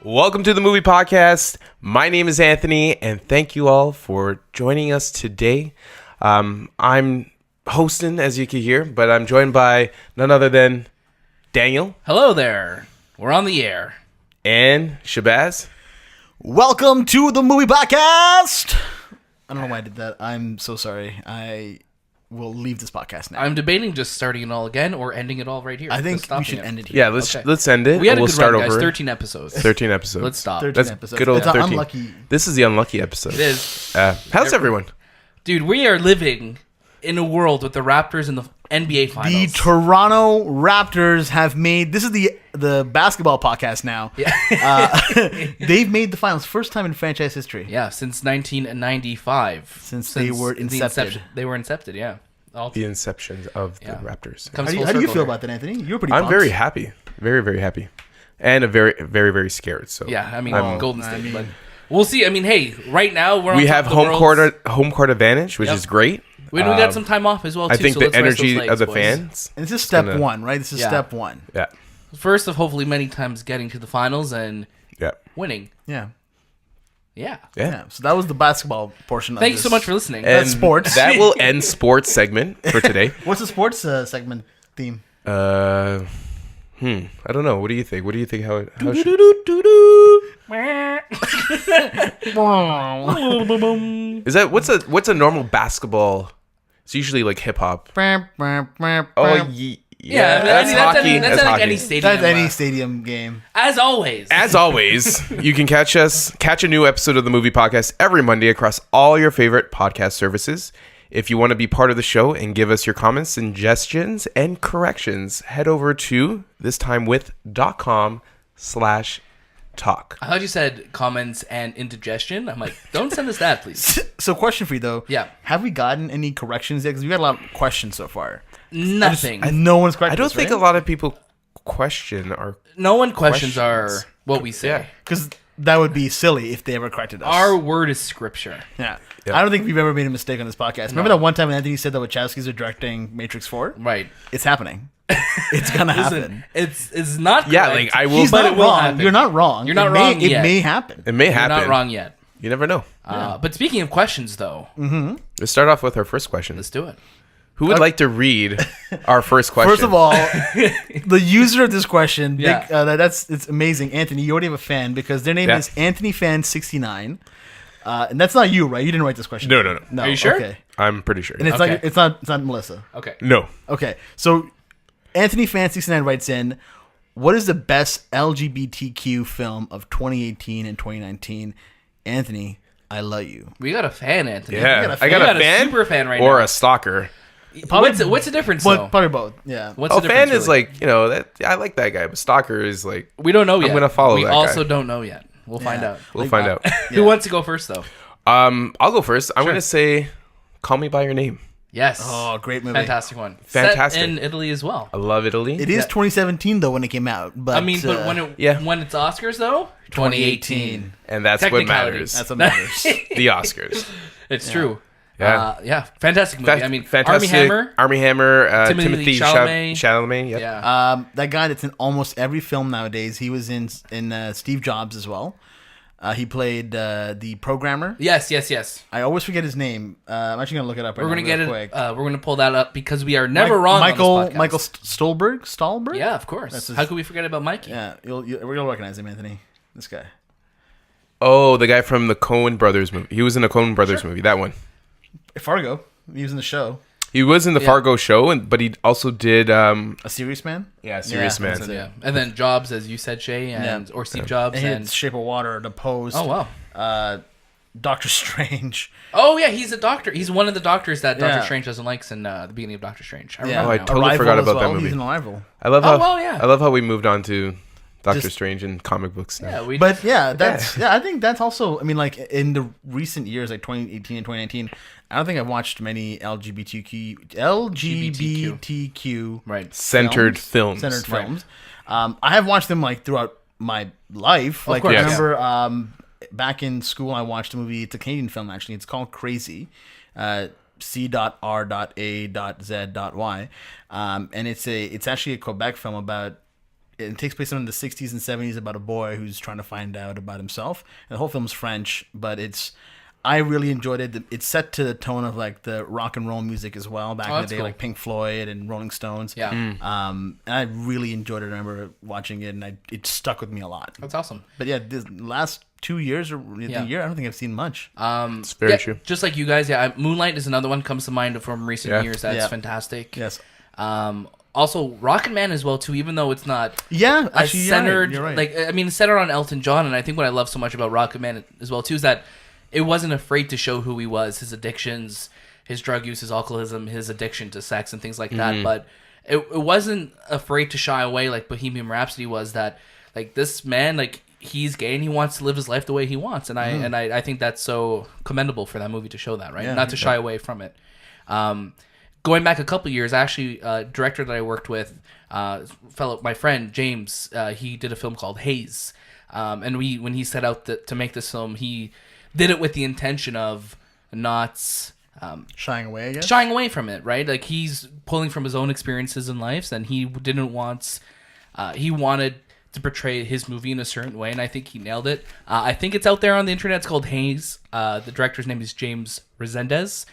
Welcome to the movie podcast. My name is Anthony, and thank you all for joining us today. I'm hosting, as you can hear, but I'm joined by none other than Daniel. Hello there. We're on the air. And Shabazz. Welcome to the movie podcast. I don't know why I did that. I'm so sorry. I will leave this podcast now. I'm debating just starting it all again or ending it all right here. I think we should end it here. Yeah, let's end it. We had a we'll good start run, guys. over. 13 episodes. 13 episodes. Let's stop. 13 That's episodes. good old It's 13. unlucky. This is the unlucky episode. It is. How's everyone? Dude, we are living in a world with the Raptors in the NBA Finals. The Toronto Raptors have made... This is the basketball podcast now. Yeah. They've made the finals. First time in franchise history. Yeah, since 1995. Since they were incepted. They were incepted, yeah. The inception of the Raptors. Comes How do you feel about that, Anthony? You're pretty I'm pumped. very happy. Very, very happy. And very, very scared. So Yeah, I mean, I'm- Golden State. But we'll see. I mean, hey, right now we're on we top have of the home court advantage, which Yep. is great. We got some time off as well, too. I think so the let's rest energy those legs, of the boys. fans. And this is step one, right? This is step one. Yeah. First of hopefully many times getting to the finals and Yeah. winning. Yeah. Yeah. Yeah. So that was the basketball portion of Thank you this. so much for listening. And That's sports. That will end sports segment for today. What's the sports segment theme? I don't know. What do you think? What do you think? How should... Is that what's a normal basketball? It's usually like hip hop. Oh, Yeah, that's hockey. That's like hockey. any stadium. That's any stadium game. As always. As always, you can catch a new episode of the movie podcast every Monday across all your favorite podcast services. If you want to be part of the show and give us your comments, suggestions, and corrections, head over to thistimewith.com/talk. I thought you said comments and indigestion. I'm like, don't send us that, please. So, question for you though. Yeah. Have we gotten any corrections yet? Because we got a lot of questions so far. Nothing. No one's corrected. I don't think a lot of people question our No one questions questions. what we say. Yeah. because that would be silly if they ever corrected us. Our word is scripture. Yeah. Yeah. I don't think we've ever made a mistake on this podcast. Remember that one time when Anthony said that Wachowskis are directing Matrix 4? Right. It's happening. It's gonna happen. It's not correct. Yeah, like I will. He's but not it will wrong. happen. You're not wrong. You're not It wrong may, yet. It may happen. It may You're happen. not wrong yet. You never know. But speaking of questions, though, Let's start off with our first question. let's do it. Who would like to read our first question? First of all, the user of this question, Yeah. it's amazing. Anthony, you already have a fan because their name Yeah. is AnthonyFan69. And that's not you, right? You didn't write this question. No. Are you sure? Okay. I'm pretty sure. And it's Okay. like it's not Melissa. Okay. No. Okay. So AnthonyFan69 writes in, what is the best LGBTQ film of 2018 and 2019? Anthony, I love you. We got a fan, Anthony. Yeah, I I got We a fan super fan right or now. a stalker. What's the difference, though? Probably both. Yeah. What's A the fan difference, is really? like that. I like that guy, but stalker is like We don't know yet. gonna follow We that also guy. don't know yet. We'll find out. we'll find out. Who wants to go first, though? I'll go first. I'm gonna say, "Call Me by Your Name." Yes. Oh, great movie. Fantastic one. Fantastic. Set in Italy as well. I love Italy. It is 2017 though when it came out. But I mean, but when it's Oscars though, 2018. and that's what Technicality. matters. That's what matters. The Oscars. It's true. Yeah. Fantastic movie. I mean, fantastic. Army Hammer. Timothy Chalamet. Chalamet. Yep. Yeah. That guy that's in almost every film nowadays. He was in Steve Jobs as well. He played the programmer. Yes. I always forget his name. I'm actually gonna look it up. We're gonna get real it. quick. We're gonna pull that up because we are never wrong. Michael on this podcast. Michael Stolberg. Yeah, of course. That's his- How could we forget about Mikey? Yeah, we're gonna recognize him, Anthony. This guy. Oh, the guy from the Coen Brothers movie. He was in a Coen Brothers movie. That one. Fargo. He was in the show. He was in the Fargo show, but he also did. A Serious Man. Serious Man. that's it. Yeah. And then Jobs, as you said, Shay, or Steve Jobs, And he and did Shape of Water, The Post. oh wow. Doctor Strange. Oh yeah, he's a doctor. He's one of the doctors that Doctor Yeah. Strange doesn't like in the beginning of Doctor Strange. I Yeah. remember Oh, I now. totally Arrival forgot as about that well. movie. He's in Arrival. I love how. well, yeah. I love how we moved on to Doctor Just- Strange in comic books. Now. Yeah, But yeah, I think that's also. I mean, like in the recent years, like 2018 and 2019, I don't think I've watched many LGBTQ right. Centered films. Centered Right. films. I have watched them like throughout my life. Like course, I yes. remember back in school, I watched a movie. It's a Canadian film actually. It's called Crazy. C.R.A.Z.Y, and it's actually a Quebec film about. It takes place in the 60s and 70s about a boy who's trying to find out about himself. And the whole film's French, but I really enjoyed it. It's set to the tone of like the rock and roll music as well back in the day, cool. like Pink Floyd and Rolling Stones. Yeah. And I really enjoyed it. I remember watching it, and it stuck with me a lot. That's awesome. But yeah, the last 2 years or the year, I don't think I've seen much. It's very true. Just like you guys, Moonlight is another one comes to mind from recent years. That's fantastic. Yes. Also, Rocket Man as well too, even though it's not actually, centered. You're right. Like I mean, it's centered on Elton John, and I think what I love so much about Rocket Man as well too is that it wasn't afraid to show who he was, his addictions, his drug use, his alcoholism, his addiction to sex and things like that. But it wasn't afraid to shy away like Bohemian Rhapsody was. That like this man, like he's gay and he wants to live his life the way he wants, and I think that's so commendable for that movie to show that, right? Yeah, Not to shy away from it. Going back a couple years, actually, a director that I worked with, my friend James, he did a film called Haze, and when he set out to make this film, he did it with the intention of not Shying away, I guess? shying away from it, right? Like he's pulling from his own experiences in life, and he wanted to portray his movie in a certain way, and I think he nailed it. I think it's out there on the internet. It's called Haze. The director's name is James Resendez.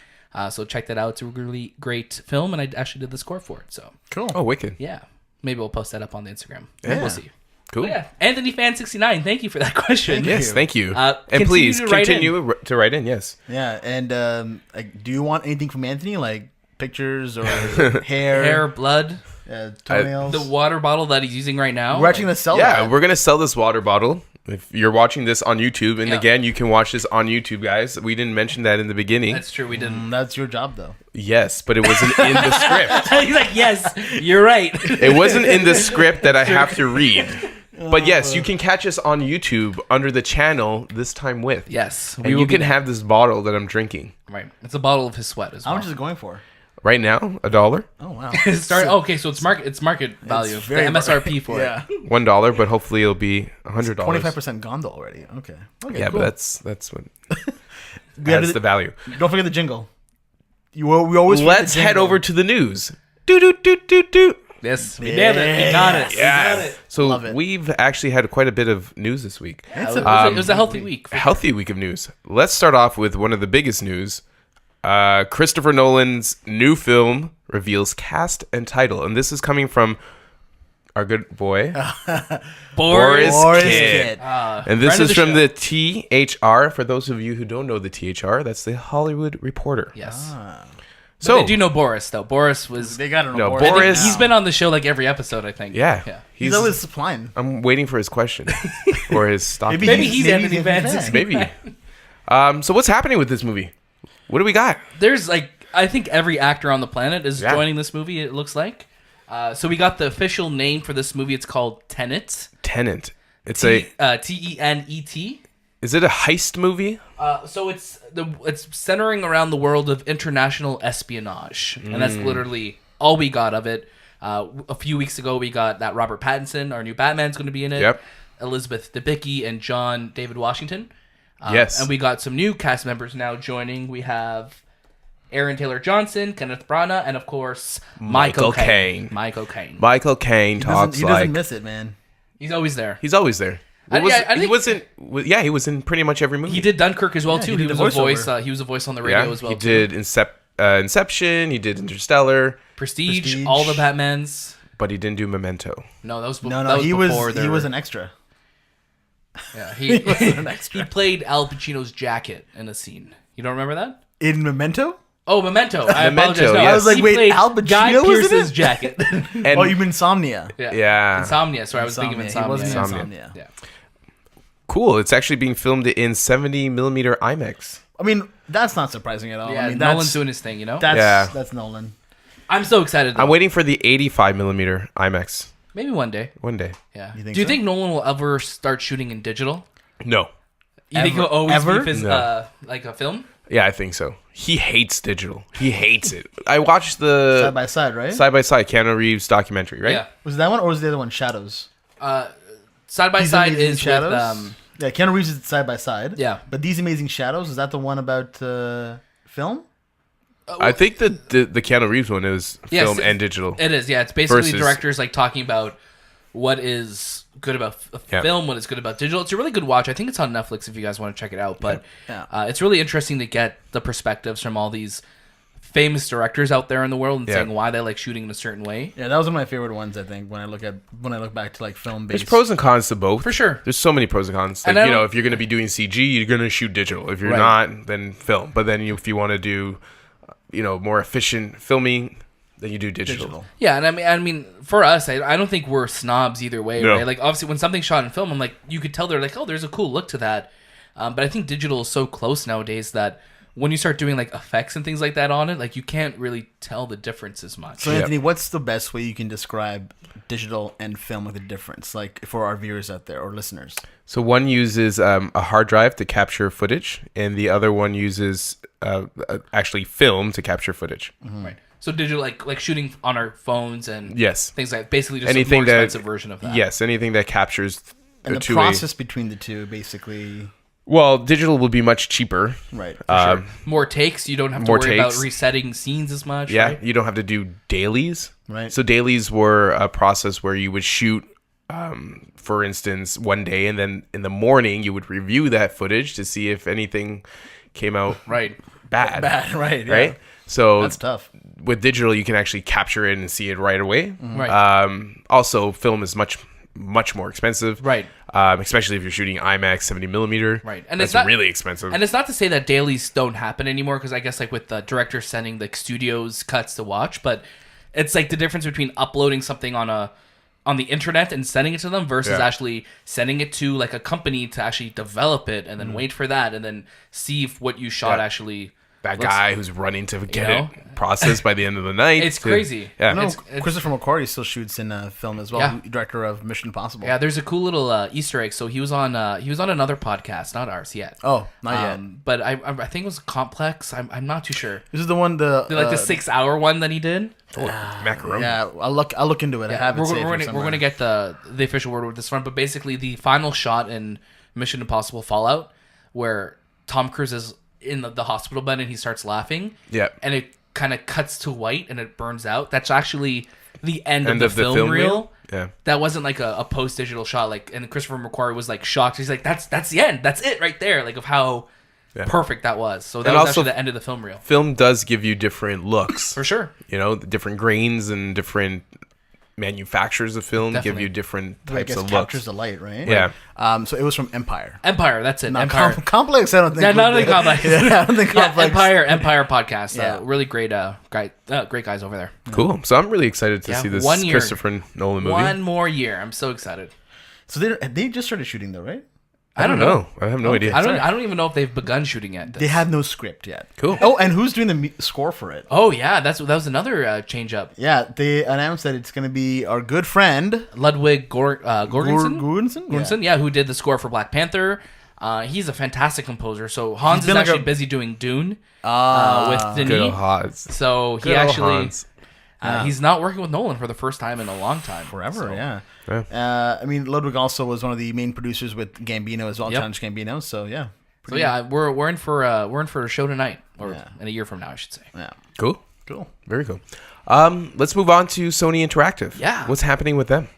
So check that out. It's a really great film, and I actually did the score for it. So Cool. Oh, wicked. yeah, maybe we'll post that up on the Instagram. Yeah. We'll see. Cool. But yeah, Anthony Fan 69. Thank you for that question. Yes, thank you. And Continue please to write continue to write in. Yes. Yeah, and do you want anything from Anthony, like pictures or hair, Hair, blood, toenails? the water bottle that he's using right now. We're actually gonna sell Yeah, that. we're gonna sell this water bottle. If you're watching this on YouTube, and Yeah. again, you can watch this on YouTube, guys. We didn't mention that in the beginning. That's true. We didn't. That's your job, though. Yes, but it wasn't in the script. He's like, yes, you're right. It wasn't in the script that I have to read. But yes, you can catch us on YouTube under the channel This Time With. Yes, And you can have this bottle that I'm drinking. Right. It's a bottle of his sweat as How well. much is it going for? Right now, $1. Oh wow. Okay, so it's market value. The very MSRP for Yeah. it. $1, but hopefully it'll be $100. 25% gone already. Okay. Yeah, cool. but that's what We have adds the value. Don't forget the jingle. We always forget Let's the head jingle. over to the news. Do do do do do. Yes, we did it. We got it. Yeah. We got it. So Love it. we've actually had quite a bit of news this week. It was a healthy week. Healthy week of news. Let's start off with one of the biggest news. Christopher Nolan's new film reveals cast and title, and this is coming from our good boy Borys Boris Kid. Kid. And this friend of is the from show. the THR. For those of you who don't know the THR, that's the Hollywood Reporter. Yes. So They do know Boris though. Boris was. They got to know No, Boris. I think Boris- he's been on the show like every episode. I think. yeah, He's always supplying. I'm waiting for his question or his stop. Maybe he's Anthony Van. Maybe. So what's happening with this movie? What do we got? There's I think every actor on the planet is Yeah. joining this movie. It looks like. So we got the official name for this movie. It's called Tenet. Tenet. It's Tenet. Is it a heist movie? So it's centering around the world of international espionage, and that's literally all we got of it. A few weeks ago, we got that Robert Pattinson, our new Batman's going to be in it. Yep. Elizabeth Debicki and John David Washington. Yes. And we got some new cast members now joining. We have Aaron Taylor Johnson, Kenneth Branagh, and of course Michael Caine. Michael Caine. Michael Caine talks He doesn't like miss it, man. He's always there. he's always there. I He think- he was in pretty much every movie. He did Dunkirk as well Yeah, too. he He did was the a voice. voiceover. He was a voice on the radio as well. He too. did Inception. He did Interstellar, Prestige, all the Batmans. but he didn't do Memento. No, that was No, that was he before was their- an extra. Yeah, he wasn't an extra. he played Al Pacino's jacket in a scene. You don't remember that? In Memento? Oh, Memento. I Memento, apologize. No, yes. I was like, he wait, played Al Pacino Guy was in Pearce's it? jacket. And Oh, you mean Insomnia? Yeah. Insomnia. Sorry, I was thinking of Insomnia. He wasn't in Insomnia. Insomnia. Yeah. cool. It's actually being filmed in 70mm IMAX. I mean, that's not surprising at all. Yeah, I mean, Nolan's that's doing his thing, you know? Yeah. that's Nolan. I'm so excited. Though. I'm waiting for the 85mm IMAX Maybe one day. one day. Yeah. You think Do you so? think Nolan will ever start shooting in digital? No. You think he'll always Ever? be No. like a film? Yeah, I think so. He hates digital. He hates it. I watched the Side by side, right? Side by Side Keanu Reeves documentary, right? Yeah. Was it that one or was it the other one Shadows? Side by These side Amazing is Shadows. with Yeah, Keanu Reeves is side by side. Yeah. But These Amazing Shadows, is that the one about film? I think the Keanu Reeves one is film and digital. It is, yeah. It's basically Versus- directors like talking about what is good about film, what is good about digital. It's a really good watch. I think it's on Netflix if you guys want to check it out. But it's really interesting to get the perspectives from all these famous directors out there in the world and saying why they like shooting in a certain way. Yeah, that was one of my favorite ones. I think when I look back to like film based. There's pros and cons to both. For sure. There's so many pros and cons. Like, if you're going to be doing CG, you're going to shoot digital. If you're not, then film. But then if you want to do, more efficient filming, then you do digital. Yeah, and I mean, for us, I don't think we're snobs either way, right? Like, obviously, when something's shot in film, I'm like, you could tell they're like, oh, there's a cool look to that. But I think digital is so close nowadays that when you start doing like effects and things like that on it, like you can't really tell the difference as much. So Anthony, what's the best way you can describe digital and film with the difference, like for our viewers out there or listeners? So one uses a hard drive to capture footage, and the other one uses actually film to capture footage. Mm-hmm. Right. So digital, like shooting on our phones and things like basically just anything a more expensive version of that. Yes, anything that captures and the process between the two, basically. Well, digital will be much cheaper. Right. Sure. More takes. You don't have to worry about resetting scenes as much. Yeah, right? You don't have to do dailies. Right. So dailies were a process where you would shoot, for instance, one day, and then in the morning you would review that footage to see if anything came out bad. Right. Yeah. Right. So that's tough. With digital, you can actually capture it and see it right away. Mm-hmm. Right. Also, film is much more expensive. Right. Especially if you're shooting IMAX 70 millimeter. Right. And that's really expensive. And it's not to say that dailies don't happen anymore, because I guess like with the director sending the studios cuts to watch, but it's like the difference between uploading something on the internet and sending it to them versus actually sending it to like a company to actually develop it and then wait for that and then see if what you shot actually. That guy who's running to get it processed by the end of the night. It's crazy. Yeah. No, Christopher McQuarrie still shoots in film as well. Director of Mission Impossible. Yeah, there's a cool little Easter egg. So he was on another podcast, not ours yet. Oh, not yet. But I think it was Complex. I'm not too sure. This is the one the 6-hour one that he did. Macaroni. Yeah, I'll look into it. I have it. We're gonna get the official word with this one, but basically the final shot in Mission Impossible Fallout, where Tom Cruise is in the hospital bed and he starts laughing. Yeah. And it kind of cuts to white and it burns out. That's actually the end of the film reel. Yeah. That wasn't like a post digital shot. Like, and Christopher McQuarrie was like shocked. He's like, that's the end. That's it right there. Like of how perfect that was. So that was actually the end of the film reel. Film does give you different looks. For sure. The different grains and different manufacturers of film give you different types of looks. Captures the light, right? Yeah. So it was from Empire. Empire, that's it. Not Empire. Complex, I don't think. Yeah, not really Complex. I don't think Complex. Empire podcast. Really great great guys over there. Cool. So I'm really excited to see this Christopher Nolan movie. One more year. I'm so excited. So they just started shooting though, right? I don't know. I have no idea. I don't even know if they've begun shooting yet. They have no script yet. Cool. Oh, and who's doing the score for it? Oh yeah, that was another change up. Yeah, they announced that it's going to be our good friend Ludwig Göransson. Göransson, yeah, who did the score for Black Panther. He's a fantastic composer. So Hans is actually busy doing Dune with Denis. Good old Hans. So he actually he's not working with Nolan for the first time in a long time. Forever, yeah. I mean, Ludwig also was one of the main producers with Gambino as well, Challenge Gambino. So yeah. We're in for a show tonight, or in a year from now, I should say. Yeah. Cool. Very cool. Let's move on to Sony Interactive. Yeah. What's happening with them?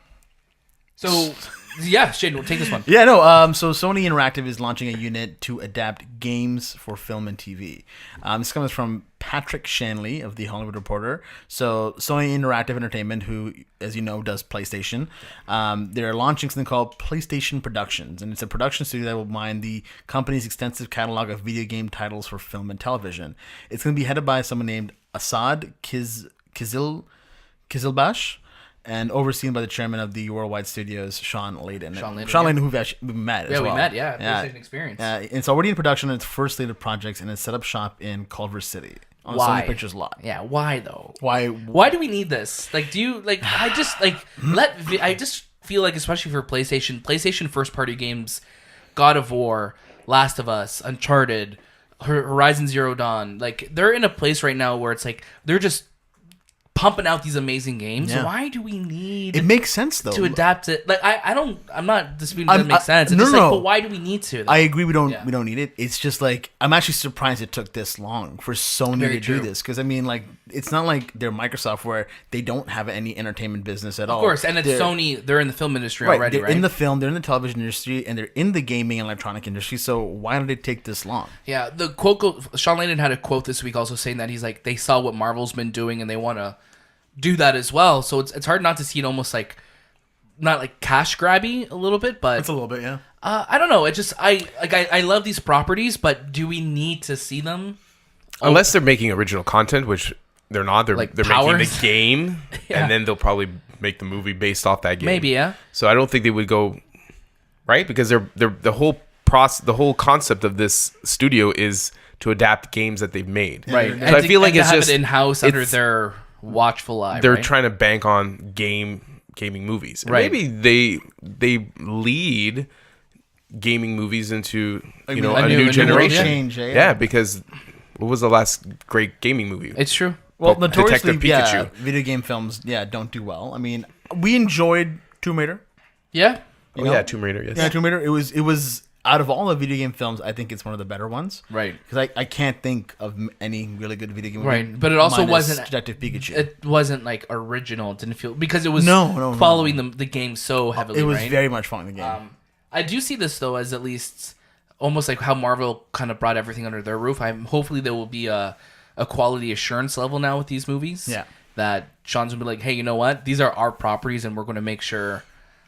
So, yeah, Shane, we'll take this one. Yeah, no. So Sony Interactive is launching a unit to adapt games for film and TV. This comes from Patrick Shanley of The Hollywood Reporter. So Sony Interactive Entertainment, who, as you know, does PlayStation, they're launching something called PlayStation Productions, and it's a production studio that will mine the company's extensive catalog of video game titles for film and television. It's going to be headed by someone named Asad Kizilbash, and overseen by the chairman of the Worldwide Studios, Sean Layden. Sean Layden, who we've met as well. Yeah, we met, PlayStation Experience. It's already in production on its first slate of projects, and it's set up shop in Culver City on the Sony Pictures lot. Yeah, why though? Why do we need this? Like, do you like? I just feel like, especially for PlayStation first party games, God of War, Last of Us, Uncharted, Horizon Zero Dawn, like they're in a place right now where it's like they're just pumping out these amazing games. Yeah. Why do we need It makes sense though to adapt it? Like I'm not disputing it doesn't make sense. It's just like, but why do we need to? I agree. We don't need it. It's just like I'm actually surprised it took this long for Sony to do this, because I mean, like, it's not like they're Microsoft where they don't have any entertainment business at all. Of course, and it's Sony. They're in the film industry already, they're right? in the film, they're in the television industry, and they're in the gaming and electronic industry. So why did it take this long? Yeah, the quote. Sean Layden had a quote this week also saying that he's like, they saw what Marvel's been doing and they want to do that as well. So it's hard not to see it almost like, not like cash grabby a little bit, but It's a little bit, yeah. I don't know. It just I love these properties, but do we need to see them? Unless they're making original content, which they're not. They're Like making the Powers? game, Yeah. and then they'll probably make the movie based off that game. Maybe, yeah. So I don't think they would go right, because they're the whole concept of this studio is to adapt games that they've made. Right. So I feel like it's just in house under it's- their watchful eye. they're right? trying to bank on gaming movies. And Right. maybe they lead gaming movies into Like, a a new new generation. change, yeah. Yeah, because what was the last great gaming movie? It's true. Well, Detective notoriously, Pikachu. video game films, don't do well. I mean, we enjoyed Tomb Raider. Yeah. You know? Tomb Raider. Yes. Yeah, Tomb Raider. It was out of all the video game films, I think it's one of the better ones. Right. Because I can't think of any really good video game. Right, movie but it also minus wasn't- Detective Pikachu. It wasn't like original. It didn't feel, because it was No. following the game so heavily. It was right? very much following the game. I do see this though as at least almost like how Marvel kind of brought everything under their roof. Hopefully there will be a quality assurance level now with these movies. Yeah. That Sean's gonna be like, hey, you know what? These are our properties, and we're going to make sure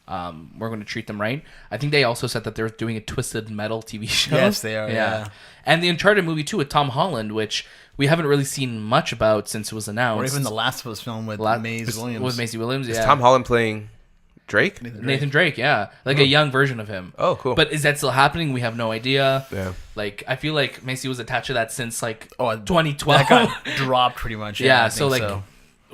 we're going to treat them right. I think they also said that they're doing a Twisted Metal TV show. Yes, they are, yeah. And the Uncharted movie too with Tom Holland, which we haven't really seen much about since it was announced. Or even the Last of Us film with Maisie Williams. With Maisie Williams, Is yeah. Tom Holland playing Drake? Nathan Drake, yeah. Like a young version of him. Oh, cool. But is that still happening? We have no idea. Yeah. Like, I feel like Macy was attached to that since, like, Oh, 2012. That got dropped pretty much. yeah, I so, think like,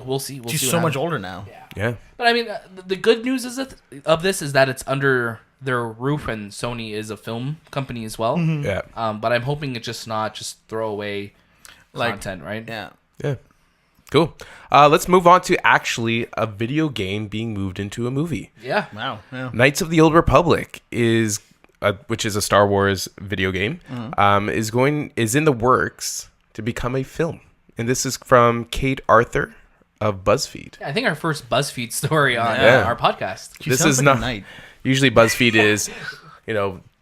we'll see. We'll she's see what so much happens. older now. Yeah. But, I mean, the good news is of this is that it's under their roof, and Sony is a film company as well. Yeah. But I'm hoping it's just not just throwaway content, right? Yeah. Yeah. Cool. Let's move on to actually a video game being moved into a movie. Yeah. Wow. Yeah. Knights of the Old Republic is, which is a Star Wars video game, is in the works to become a film, and this is from Kate Aurthur of Buzzfeed. I think our first BuzzFeed story on Yeah. our podcast. She This sounds is like a not knight. usually BuzzFeed is,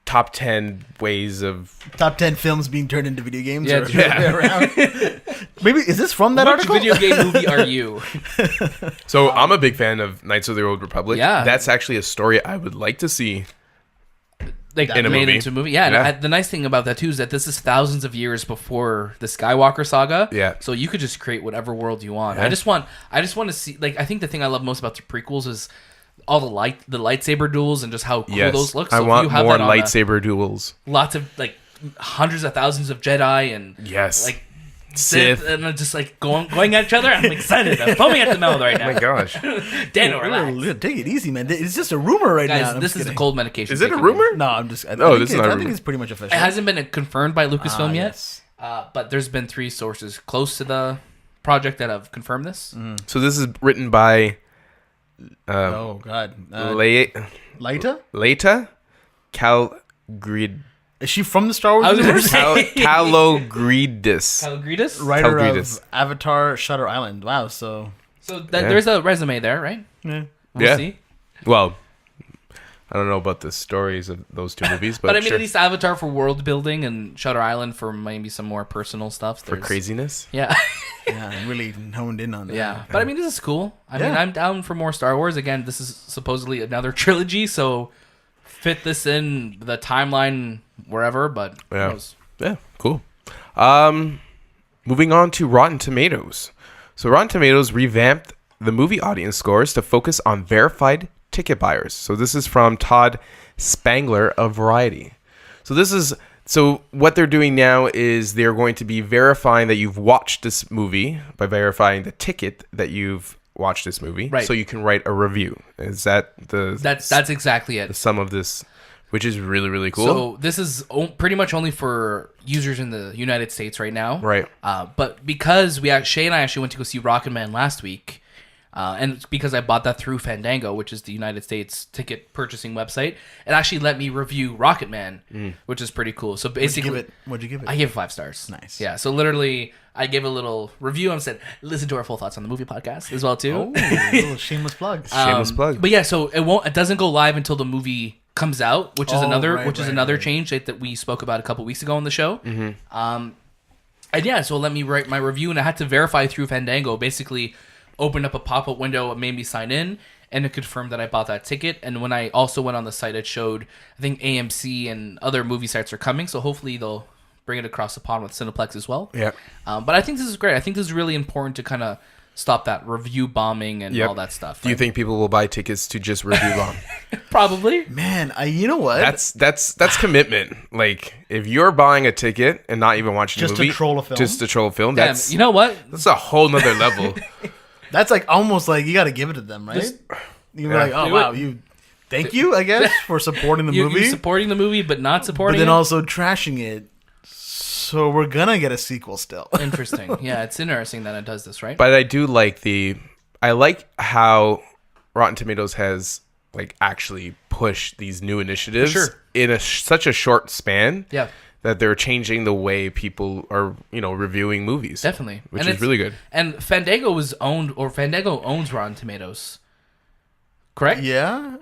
top 10 ways of. Top 10 films being turned into video games. Yeah, or it's- the other way around. Maybe is this from that Which article? video game movie are you? So I'm a big fan of Knights of the Old Republic. Yeah. That's actually a story I would like to see. Like In a made movie. into a movie. Yeah, Yeah. and the nice thing about that too is that this is thousands of years before the Skywalker saga. Yeah. So you could just create whatever world you want. Yeah. I just want to see, like, I think the thing I love most about the prequels is all the lightsaber duels and just how cool Yes, those look. I So if want you have more that on lightsaber duels. lots of like hundreds of thousands of Jedi and Yes. like Sith. and they're just like going at each other. I'm excited. I'm foaming at the mouth right now. Oh my gosh. Daniel, relax. Take it easy, man. It's just a rumor right now. Guys, I'm this just is the kidding. cold medication. Is it a taking rumor? me. No, I'm just. No, think this is not a I think rumor. it's pretty much official. It hasn't been confirmed by Lucasfilm yet. Yes. But there's been 3 sources close to the project that have confirmed this. So this is written by Oh God. Laeta Laita? Calgrid Is she from the Star Wars I was gonna universe? say- Calogridis. Calgridis? Writer Calgridis. of Avatar: Shutter Island. Wow. So. So there's a resume there, right? Yeah. We'll Yeah. see. Well, I don't know about the stories of those two movies, but, But I mean, sure. at least Avatar for world building and Shutter Island for maybe some more personal stuff. For There's- craziness. Yeah. Yeah, I'm really honed in on that. Yeah. But I mean, this is cool. I mean, Yeah. I'm down for more Star Wars. Again, this is supposedly another trilogy, so fit this in the timeline wherever, but who Yeah. knows? Yeah, cool. Moving on to Rotten Tomatoes. So Rotten Tomatoes revamped the movie audience scores to focus on verified ticket buyers. So this is from Todd Spangler of Variety. So what they're doing now is they're going to be verifying that you've watched this movie by verifying the ticket that you've watched this movie. Right. So you can write a review. Is that That's exactly the it. sum of this which is really, really cool. So this is pretty much only for users in the United States right now. Right. But because Shay and I actually went to go see Rocketman last week, and because I bought that through Fandango, which is the United States ticket purchasing website, it actually let me review Rocketman, which is pretty cool. So basically, What'd you give it? I gave it 5 stars. Nice. Yeah. So literally, I gave a little review and said, listen to our full thoughts on the movie podcast as well too. Oh, a little shameless plug. Shameless plug. But yeah, so it doesn't go live until the movie comes out, which is another change that we spoke about a couple weeks ago on the show. And yeah, so let me write my review, and I had to verify through Fandango. Basically, opened up a pop-up window, it made me sign in, and it confirmed that I bought that ticket. And when I also went on the site, it showed, I think AMC and other movie sites are coming, so hopefully they'll bring it across the pond with Cineplex as well. Yeah. But I think this is great. I think this is really important to kind of stop that review bombing and all that stuff. Do you think people will buy tickets to just review bomb? Probably. Man, you know what? That's commitment. Like, if you're buying a ticket and not even watching Just the movie, to troll a film? just to troll a film, Damn, that's you know what? that's a whole nother level. That's like almost like you got to give it to them, right? You're like, oh Do wow, it. thank you, I guess, for supporting the movie, You're supporting the movie, but not supporting but then it? also trashing it. So we're gonna get a sequel still. Interesting. Yeah, it's interesting that it does this, right? But I do like I like how Rotten Tomatoes has like actually pushed these new initiatives in such a short span. Yeah. That they're changing the way people are, reviewing movies. Definitely. Which is really good. And Fandango owns Rotten Tomatoes. Correct? Yeah.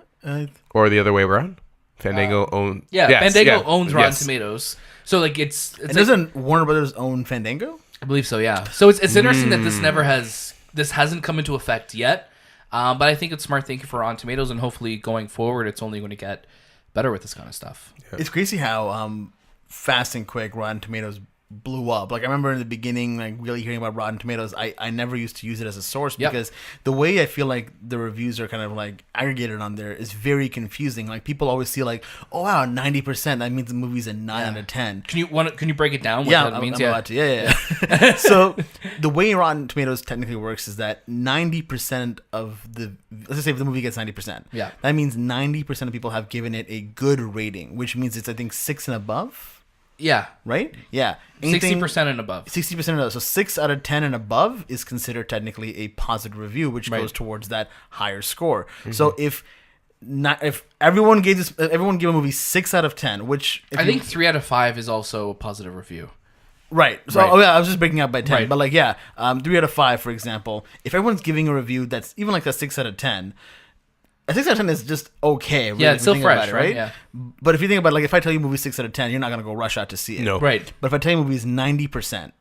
Or the other way around. Fandango owns. Fandango owns Rotten Tomatoes. So like it's And like, doesn't Warner Brothers own Fandango? I believe so, yeah. So it's interesting that this hasn't come into effect yet. But I think it's smart thinking for Rotten Tomatoes, and hopefully going forward it's only going to get better with this kind of stuff. Yeah. It's crazy how fast and quick Rotten Tomatoes blew up. Like I remember in the beginning, like really hearing about Rotten Tomatoes, I never used to use it as a source because the way I feel like the reviews are kind of like aggregated on there is very confusing. Like people always see like, oh wow, 90%, that means the movie's a 9 out of 10. Can you break it down? What that means? I'm about to. Yeah. So the way Rotten Tomatoes technically works is that 90% of let's just say if the movie gets 90%, that means 90% of people have given it a good rating, which means it's I think 6 and above. Yeah. Right? Yeah. 60% and above. 60% and above. So 6 out of 10 and above is considered technically a positive review, which goes towards that higher score. Mm-hmm. So if everyone gave a movie 6 out of 10, which I think 3 out of 5 is also a positive review. Right. So I was just breaking out by 10. But like 3 out of 5, for example, if everyone's giving a review that's even like a 6 out of 10, a 6 out of 10 is just okay. Really, it's still fresh, right? Yeah. But if you think about it, like if I tell you a movie 6 out of 10, you're not going to go rush out to see it. No. Right. But if I tell you a movie is 90%,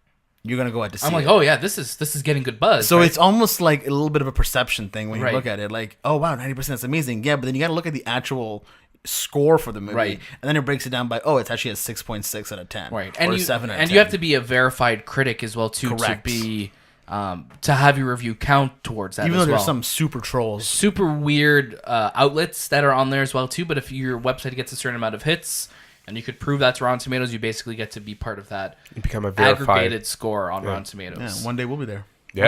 you're going to go out to see it. I'm like, oh yeah, this is getting good buzz. So it's almost like a little bit of a perception thing when you Right. look at it. Like, oh wow, 90%, that's amazing. Yeah, but then you got to look at the actual score for the movie. Right. And then it breaks it down by, it's actually a 6.6 out of 10. Right. Or 7 out of 10. And you have to be a verified critic as well too. Correct. To be to have your review count towards that. Even though as well. there's some super trolls. Super weird outlets that are on there as well too. But if your website gets a certain amount of hits, and you could prove that's Rotten Tomatoes, you basically get to be part of that. You become a verified aggregated score on Rotten Tomatoes. Yeah, one day we'll be there. Yeah.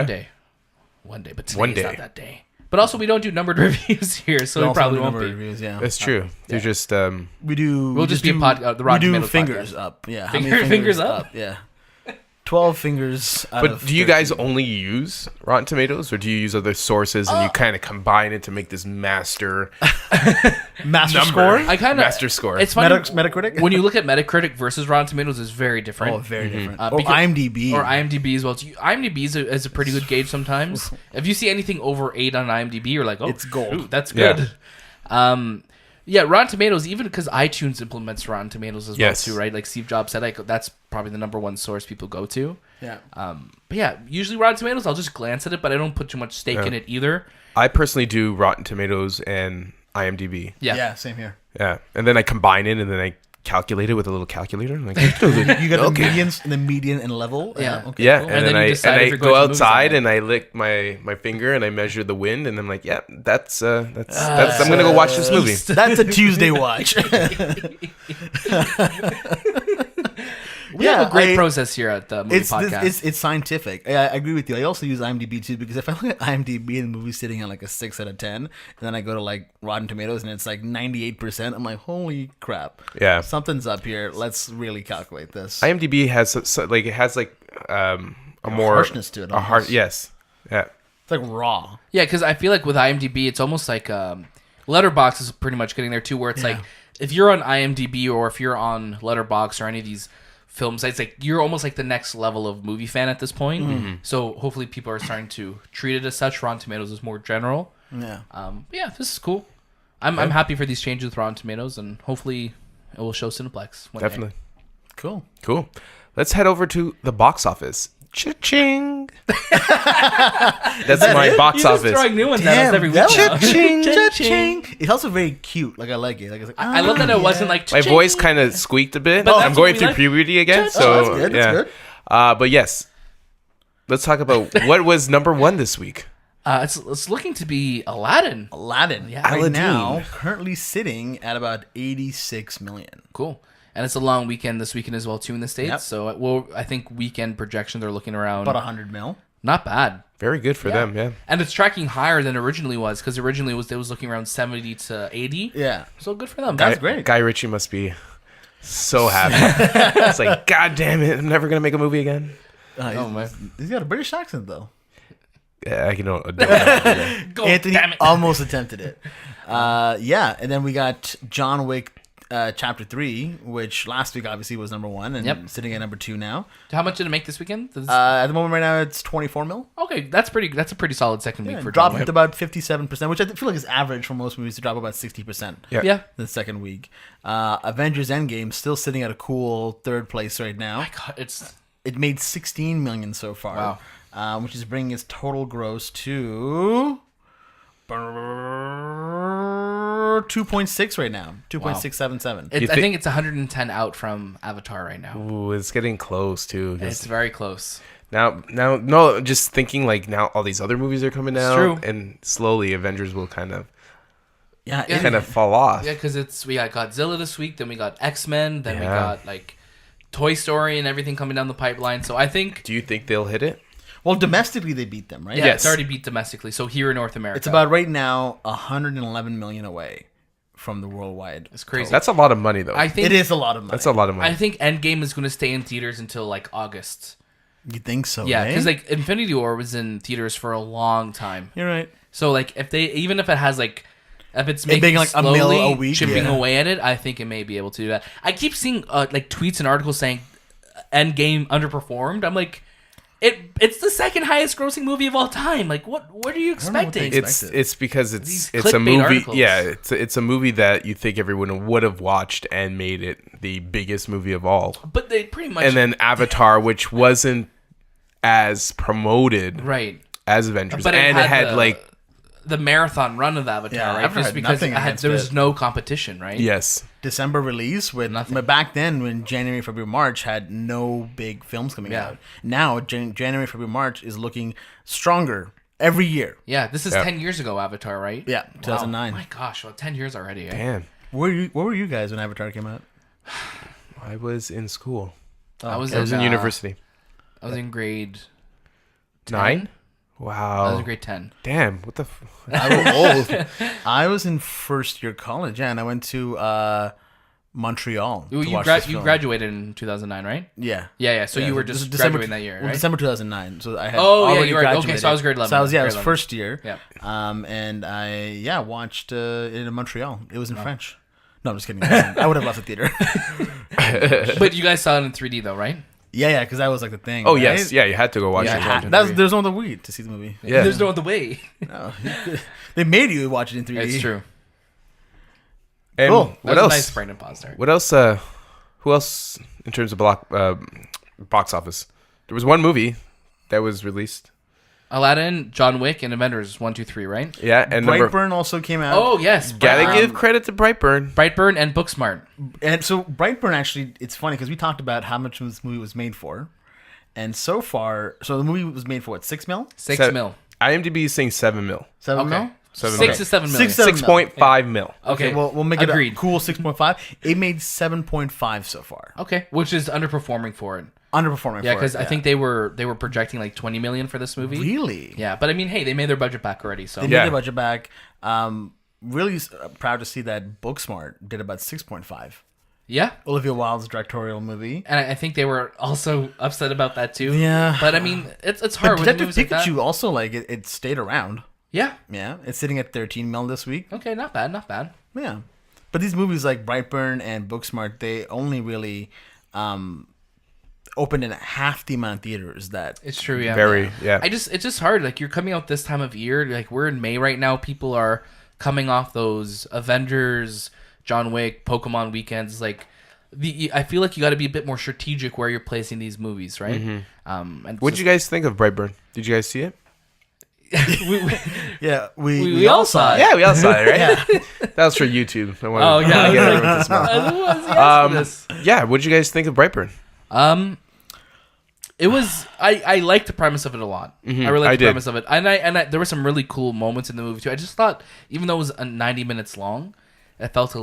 One day, but today's not that day. But also, we don't do numbered reviews here, so we probably won't be. Reviews, yeah. That's true. They're just We'll just be the Rotten we do Tomatoes fingers podcast. up. Yeah. Fingers up? Yeah. 12 fingers out But of do you 13. guys only use Rotten Tomatoes, or do you use other sources and you kind of combine it to make this master master number? score? I kind of Master score. It's funny. Metacritic? When you look at Metacritic versus Rotten Tomatoes, is very different. Oh, very different. Or IMDb as well. So IMDb is a pretty good gauge sometimes. If you see anything over 8 on IMDb, you're like, oh, It's gold. shoot, that's good. Yeah, Rotten Tomatoes, even because iTunes implements Rotten Tomatoes as well too, right? Like Steve Jobs said, that's probably the number one source people go to. Yeah. But yeah, usually Rotten Tomatoes, I'll just glance at it, but I don't put too much stake in it either. I personally do Rotten Tomatoes and IMDb. Yeah, Same here. Yeah, and then I combine it and then I calculate it with a little calculator. Like, You got the median and level. Yeah. Okay, yeah, cool. and then you I decide if you're go going to movies or outside not. and I lick my finger and I measure the wind and I'm like, yeah, that's I'm gonna go watch this movie. That's a Tuesday watch. We have a great process here at the movie podcast. It's scientific. I agree with you. I also use IMDb too because if I look at IMDb and the movie's sitting at like a 6 out of 10, and then I go to like Rotten Tomatoes and it's like 98%, I'm like, holy crap! Yeah, something's up here. Let's really calculate this. IMDb has a more harshness to it. Yes. Yeah. It's like raw. Yeah, because I feel like with IMDb, it's almost like Letterboxd is pretty much getting there too, where it's like if you're on IMDb or if you're on Letterboxd or any of these film sites, like you're almost like the next level of movie fan at this point. Mm-hmm. So hopefully people are starting to treat it as such. Rotten Tomatoes is more general. Yeah. Yeah, this is cool. I'm happy for these changes with Rotten Tomatoes, and hopefully it will show Cineplex. Definitely. Cool. Let's head over to the box office. Cha-ching! That's my box office. Just throwing new ones at us every week. Cha-ching, cha-ching. It's also very cute. Like I like it. Like it's like, I love that it wasn't like my voice kind of squeaked a bit. But I'm going through puberty again, so that's good. yeah. That's good. But yes, let's talk about what was number one this week. It's looking to be Aladdin. Yeah. Right Aladdin. now, currently sitting at about 86 million. Cool. And it's a long weekend this weekend as well, too, in the States. Yep. So I think weekend projections are looking around. About 100 mil. Not bad. Very good for them, yeah. And it's tracking higher than originally was, because originally it was looking around 70 to 80. Yeah. So good for them. That's great. Guy Ritchie must be so happy. It's like, God damn it, I'm never going to make a movie again. Oh, man. He's got a British accent, though. Yeah, I can know. Anthony damn it. almost attempted it. Yeah, and then we got John Wick Chapter 3, which last week obviously was number 1 and sitting at number 2 now. How much did it make this weekend? At the moment right now it's 24 mil. Okay, that's a pretty solid second week for dropped John Wick. about 57%, which I feel like is average for most movies to drop about 60%. Yeah. The second week. Avengers Endgame still sitting at a cool 3rd place right now. My God, It made 16 million so far. Wow. Which is bringing its total gross to 2.6 right now. 2.677. I think it's 110 out from Avatar right now. Ooh, it's getting close, too. It's very close. Now, no, just thinking like now all these other movies are coming out. True. And slowly Avengers will kind of Yeah, fall off. Yeah, because we got Godzilla this week, then we got X-Men, then we got like Toy Story and everything coming down the pipeline. So I think... Do you think they'll hit it? well, domestically they beat them, right? Yeah, Yes. it's already beat domestically. So here in North America. It's about right now 111 million away from the worldwide. It's crazy. That's a lot of money, though. I think It is a lot of money. That's a lot of money. I think Endgame is going to stay in theaters until like August. You think so? Yeah, eh? because like Infinity War was in theaters for a long time. You're right. So like if it has like if it's making being like a mil slowly a week, chipping yeah. away at it, I think it may be able to do that. I keep seeing like tweets and articles saying Endgame underperformed. I'm like, it's the second highest grossing movie of all time. Like what are you expecting? It's because These it's a clickbait movie. articles. Yeah, it's a movie that you think everyone would have watched and made it the biggest movie of all. But they pretty much And then Avatar, which wasn't as promoted right. as Avengers, But and it had like the marathon run of Avatar, Yeah, right? I've Just heard because nothing against there was it. no competition, right? yes, December release with Nothing. but back then when January, February, March had no big films coming Yeah. out. Now January, February, March is looking stronger every year. Yeah, this is 10 years ago, Avatar, right? Yeah, 2009. Wow. My gosh, well, 10 years already. Eh? damn. Where were you guys when Avatar came out? I was in school. I was I was in university. I was in grade 9? I Wow. was in grade 10. Damn. What the? I was old. I was in first year college, and I went to Montreal. You, to watch this you film. graduated in 2009, right? Yeah. Yeah. So Yeah, you were this just was graduating that year, well, right? December 2009. So I had Oh, yeah, already you were- okay, graduated. so I was grade 11. So I was, it Grade was 11. first year. Yeah. And I watched it in Montreal. It was in French. No, I'm just kidding. I would have left the theater. But you guys saw it in 3D, though, right? yeah, because that was like the thing. Oh right? yes, yeah. You had to go watch Yeah, it. There's no other way to see the movie. Yeah. There's no other way. No. They made you watch it in 3D. It's true. And Cool. That what was else? a nice Brandon pause there. What else? Who else in terms of box office? There was one movie that was released. Aladdin, John Wick, and Avengers 1, 2, 3, right? Yeah, and number Brightburn also came out. Oh, yes. gotta give credit to Brightburn. Brightburn and Booksmart. And so Brightburn actually, it's funny because we talked about how much this movie was made for. And so far, so the movie was made for what, 6 mil? 6 Se- mil. IMDb is saying 7 mil. 7 Okay. mil? 7 6 to 7 million. 6.5 mil. Okay, well, we'll make it agreed. a cool 6.5. It made 7.5 so far. Okay, which is underperforming for it. Underperforming. Yeah, for it, because I think they were projecting like 20 million for this movie. Really? Yeah, but I mean, hey, they made their budget back already. So They made their budget back. Really proud to see that Booksmart did about 6.5. yeah, Olivia Wilde's directorial movie. and I think they were also upset about that too. Yeah. but I mean, it's hard. But with Detective movies like that. Pikachu also it stayed around. Yeah. Yeah, it's sitting at 13 mil this week. Okay, not bad, not bad. Yeah, but these movies like Brightburn and Booksmart, they only really opened in half the amount of theaters that. It's true. Yeah. It's just hard. Like you're coming out this time of year. Like we're in May right now. People are coming off those Avengers, John Wick, Pokemon weekends. Like I feel like you got to be a bit more strategic where you're placing these movies, right? Mm-hmm. And what did you guys think of Brightburn? Did you guys see it? Yeah, we all saw it. Yeah, we all saw it, right? Yeah. That was for YouTube. I wanted Oh, yeah. to get everyone to smile. Yeah, what did you guys think of Brightburn? It was I liked the premise of it a lot. I really liked the did. premise of it, and I there were some really cool moments in the movie too. I just thought, even though it was 90 minutes long, it felt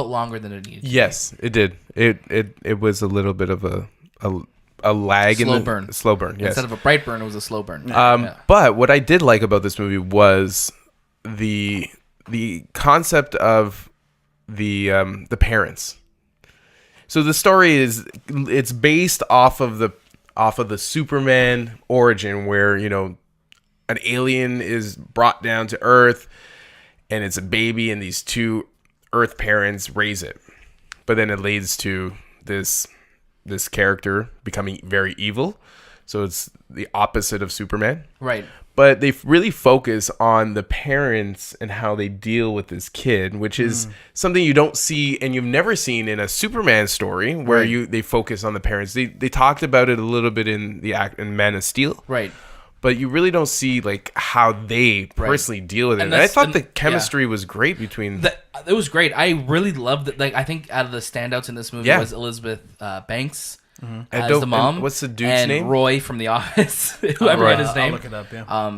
longer than it needed. Yes, it did. It was a little bit of a lag slow burn. Yes. Instead of a bright burn, it was a slow burn. But what I did like about this movie was the concept of the parents. So the story it's based off of the Superman origin, where an alien is brought down to Earth and it's a baby, and these two Earth parents raise it, but then it leads to this character becoming very evil. So it's the opposite of Superman. Right. But they really focus on the parents and how they deal with this kid, which is something you don't see and you've never seen in a Superman story, where they focus on the parents. They talked about it a little bit in Man of Steel. Right. But you really don't see like how they personally deal with it. And I thought the chemistry was great between. It was great. I really loved it. Like I think out of the standouts in this movie was Elizabeth Banks as the mom. What's the dude's and name? Roy from The Office. Whoever had his name. I'll look it up.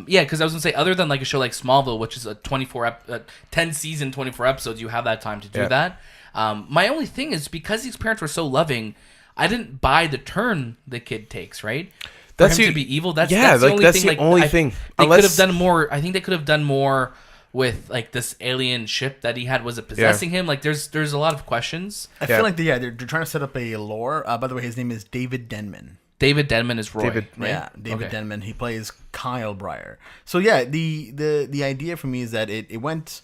Yeah. Because I was gonna say, other than like a show like Smallville, which is a 10 season, 24 episodes, you have that time to do that. My only thing is, because these parents were so loving, I didn't buy the turn the kid takes. Right. That's him to be evil. That's the only thing. They could have done more. I think they could have done more with like this alien ship that he had. Was it possessing him? Like there's a lot of questions. I feel like they're trying to set up a lore. By the way, his name is David Denman. David Denman is Roy. David, right? Yeah, David Denman. He plays Kyle Breyer. So yeah, the idea for me is that it went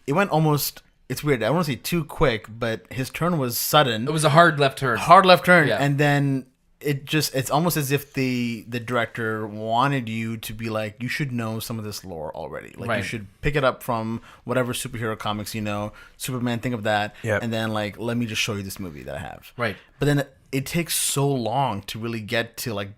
almost. It's weird. I don't want to say too quick, but his turn was sudden. It was a hard left turn. And then it's almost as if the director wanted you to be like, you should know some of this lore already. Like you should pick it up from whatever superhero comics you know. Superman, think of that. Yep. And then like, let me just show you this movie that I have. Right. But then it takes so long to really get to like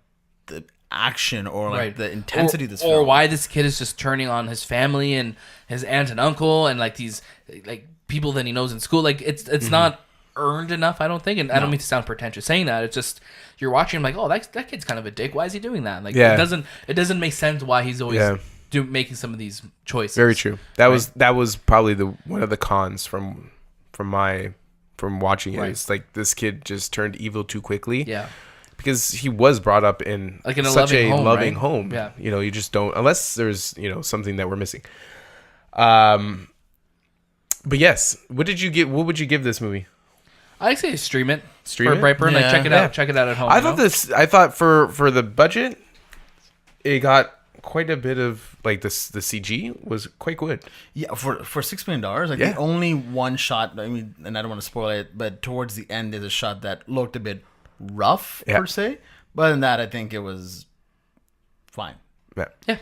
the action or like the intensity of this film. Or why this kid is just turning on his family and his aunt and uncle and like these like people that he knows in school. Like it's not earned enough, I don't think. And I don't mean to sound pretentious saying that. It's just, you're watching him like, oh, that kid's kind of a dick. Why is he doing that? Like it doesn't make sense why he's always making some of these choices. Very true. That was probably one of the cons from watching it. It's like this kid just turned evil too quickly. Yeah. Because he was brought up in like such a loving home. home. Yeah. You just don't, unless there's something that we're missing. But yes, what would you give this movie? I'd say stream it for Brightburn. Like check it out. Check it out at home. I thought for the budget, it got quite a bit of like the CG was quite good. Yeah, for $6 million, like the only one shot. I mean, and I don't want to spoil it, but towards the end, there's a shot that looked a bit rough per se. But in that, I think it was fine. Yeah.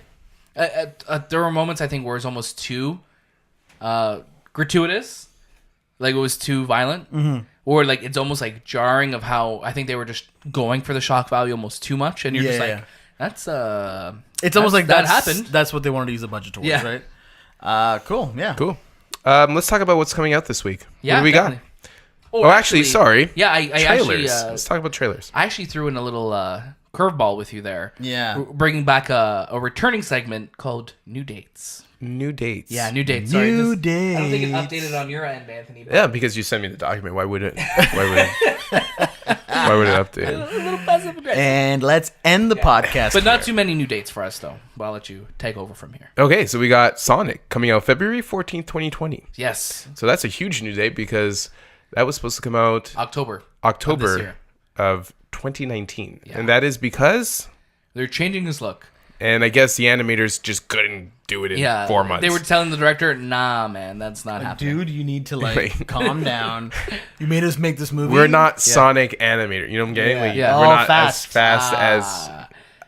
There were moments I think where it was almost too gratuitous, like it was too violent, or like it's almost like jarring of how I think they were just going for the shock value almost too much, and you're just like, that's it's almost like that happened. That's what they wanted to use the budget towards, right? Cool. Yeah. Cool. Let's talk about what's coming out this week. Yeah, what do we definitely. got? Actually, sorry. Yeah, I trailers. actually Let's talk about trailers. I actually threw in a little curveball with you there. Yeah. We're bringing back a returning segment called New Dates. New dates. Yeah, new dates. Sorry, New I don't think it dates. updated on your end, Anthony. Yeah, because you sent me the document. Why would it? Why would it update? A little passive aggressive. And let's end the podcast. But not here. too many new dates for us, though. Well, I'll let you take over from here. Okay, so we got Sonic coming out February 14th, 2020. Yes, So that's a huge new date because that was supposed to come out October. October year. of 2019. Yeah. And that is because, They're changing his look. and I guess the animators just couldn't do it in 4 months. They were telling the director, nah, man, that's not happening. Dude, you need to Wait. calm down. You made us make this movie. We're not Sonic animator. You know what I'm getting? Yeah. Like, Yeah. We're Oh, not fast. as fast as...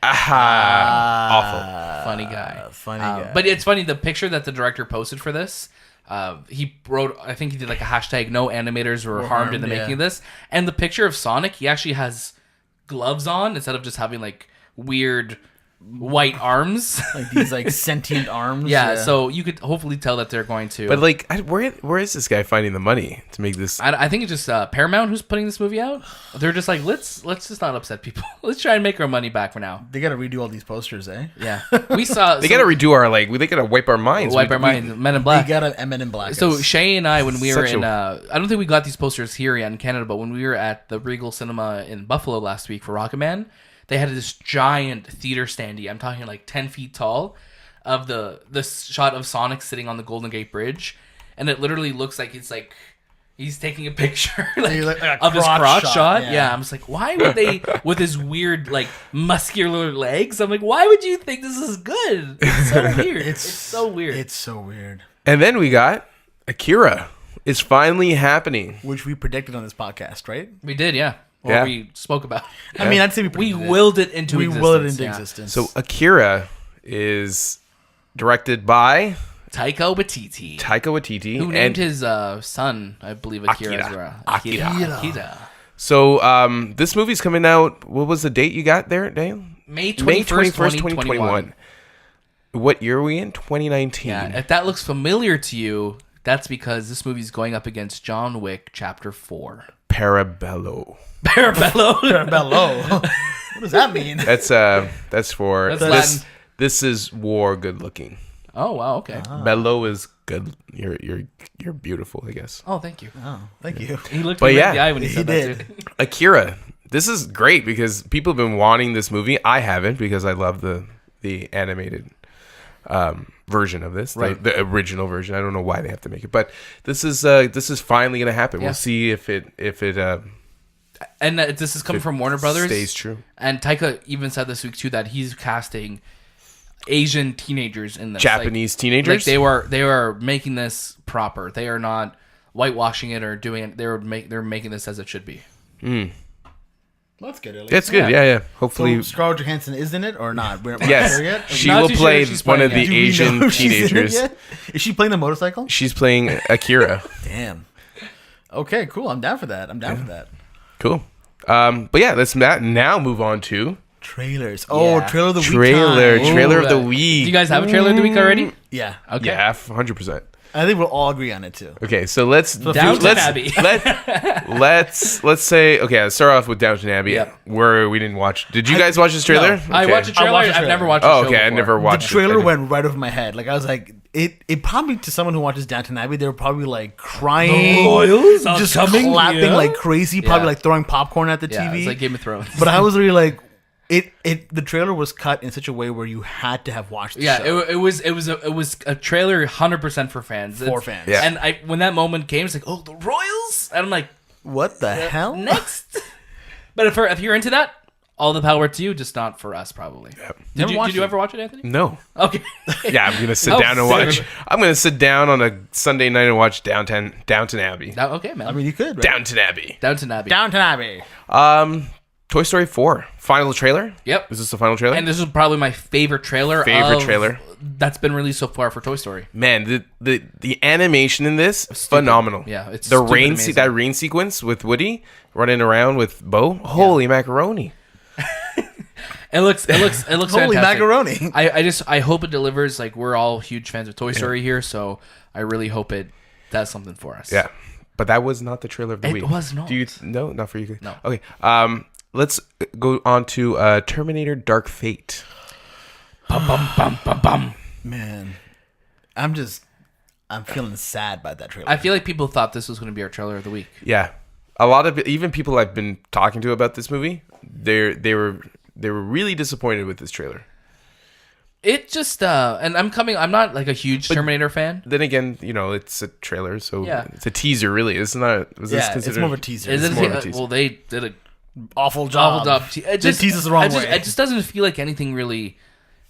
Awful. Funny guy. Funny guy. But it's funny, the picture that the director posted for this, he wrote, I think he did like a hashtag, no animators were harmed in the making of this. And the picture of Sonic, he actually has gloves on instead of just having like weird white arms. like these like sentient arms. Yeah, so you could hopefully tell that they're going to. But like, where is this guy finding the money to make this? I think it's just Paramount who's putting this movie out. They're just like, let's just not upset people. Let's try and make our money back for now. They gotta redo all these posters, eh? Yeah, we saw. They gotta redo our they gotta wipe our minds. wipe our minds. Men in Black. They gotta Men in Black. So us. Shay and I, when we were Such in, I don't think we got these posters here yet in Canada, but when we were at the Regal Cinema in Buffalo last week for Rocketman, they had this giant theater standee. I'm talking like 10 feet tall, of the shot of Sonic sitting on the Golden Gate Bridge, and it literally looks like it's like he's taking a picture like a of his crotch crotch shot, shot. yeah. Yeah, I'm just like, why would they with his weird like muscular legs? I'm like, why would you think this is good? It's so weird. It's so weird. It's so weird. And then we got Akira. It's finally happening. Which we predicted on this podcast, right? We did, yeah. Or Yeah. we spoke about. I mean, I'd say We predicted it. willed it into We existence. willed it into yeah. existence. So Akira is directed by Taika Waititi, Taika Waititi, who named his son, I believe, Akira. Akira. Akira. So this movie's coming out. What was the date you got there, Dale? May 21st, 2021. What year are we in? 2019. Yeah, if that looks familiar to you, that's because this movie's going up against John Wick Chapter 4. Parabello. Parabello. Bello. What does that mean? That's for That's this. Latin. This is war good looking. Oh, wow, okay. Bello is good. You're beautiful, I guess. Oh, thank you. Oh, thank you. He looked But me right yeah, in the eye when he he said did. that, too. Akira. This is great because people have been wanting this movie. I haven't because I love the animated version of this, Right. the original version. I don't know why they have to make it, but this is finally gonna happen. Yeah. We'll see if it And this is coming from Warner Brothers. stays true. And Taika even said this week, too, that he's casting Asian teenagers in this. Japanese Like teenagers. they were making this proper. They are not whitewashing it or doing it. They're making this as it should be. Well, that's good. At least. That's good. Yeah. Hopefully, So Scarlett Johansson is in it or not? We're not yes, sure yet. she Not will too sure play if she's one playing of the yet. Do we know Asian if she's in it teenagers. yet? Is she playing the motorcycle? She's playing Akira. Damn. Okay, cool. I'm down for that. I'm down for that. Cool. But yeah, let's now move on to Trailers. Oh, Yeah. trailer of the week. trailer time. of the Do week. you guys have a trailer of the week already? Yeah. Okay. Yeah, 100%. I think we'll all agree on it too. Okay, so let's Downton let's Abbey. let's say okay. Let's start off with Downton Abbey, Yep. where we didn't watch. Did you guys watch this trailer? No. I Okay. watched a trailer. watched the I've trailer. never watched the Oh, show okay. I before. never The watched. trailer it. went right over my head. Like I was like, it probably to someone who watches Downton Abbey, they were probably like crying, Royals are just coming, clapping yeah? like crazy, probably Yeah. like throwing popcorn at the Yeah, TV. it's like Game of Thrones. But I was really like, the trailer was cut in such a way where you had to have watched the yeah, show. it was a trailer 100% for fans. For It's- fans. Yeah. And when that moment came, it's like, oh, the Royals, and I'm like, What the hell? next. But if you're into that, all the power to you, just not for us, probably. Never watched Did you it. ever watch it, Anthony? No. Okay. Yeah, I'm gonna sit Oh, down and fair. watch. I'm gonna sit down on a Sunday night and watch Downton Abbey. Okay, man. I mean, you could. Right? Downton Abbey. Downton Abbey. Downton Abbey. Toy Story 4 final trailer. Yep. Is this the final trailer? And this is probably my favorite trailer. Trailer that's been released so far for Toy Story. Man, the animation in this phenomenal. Yeah, it's the stupid rain amazing. that rain sequence with Woody running around with Bo. Holy macaroni! It looks Holy fantastic. macaroni. I hope it delivers. Like, we're all huge fans of Toy Story here, so I really hope it does something for us. Yeah, but that was not the trailer of the It week. was not. Do you? No, not for you. No. Okay. let's go on to Terminator Dark Fate. Bum, bum, bum, bum, bum. Man, I'm feeling sad by that trailer. I feel like people thought this was going to be our trailer of the week. Yeah. A lot of even people I've been talking to about this movie, they were really disappointed with this trailer. It just and I'm not like a huge Terminator fan. Then again, it's a trailer, so Yeah. it's a teaser really. It's not was this considered it's more of a teaser. Is It's it more of a teaser. well, they did a awful job. It They tease us the wrong way. It just doesn't feel like anything really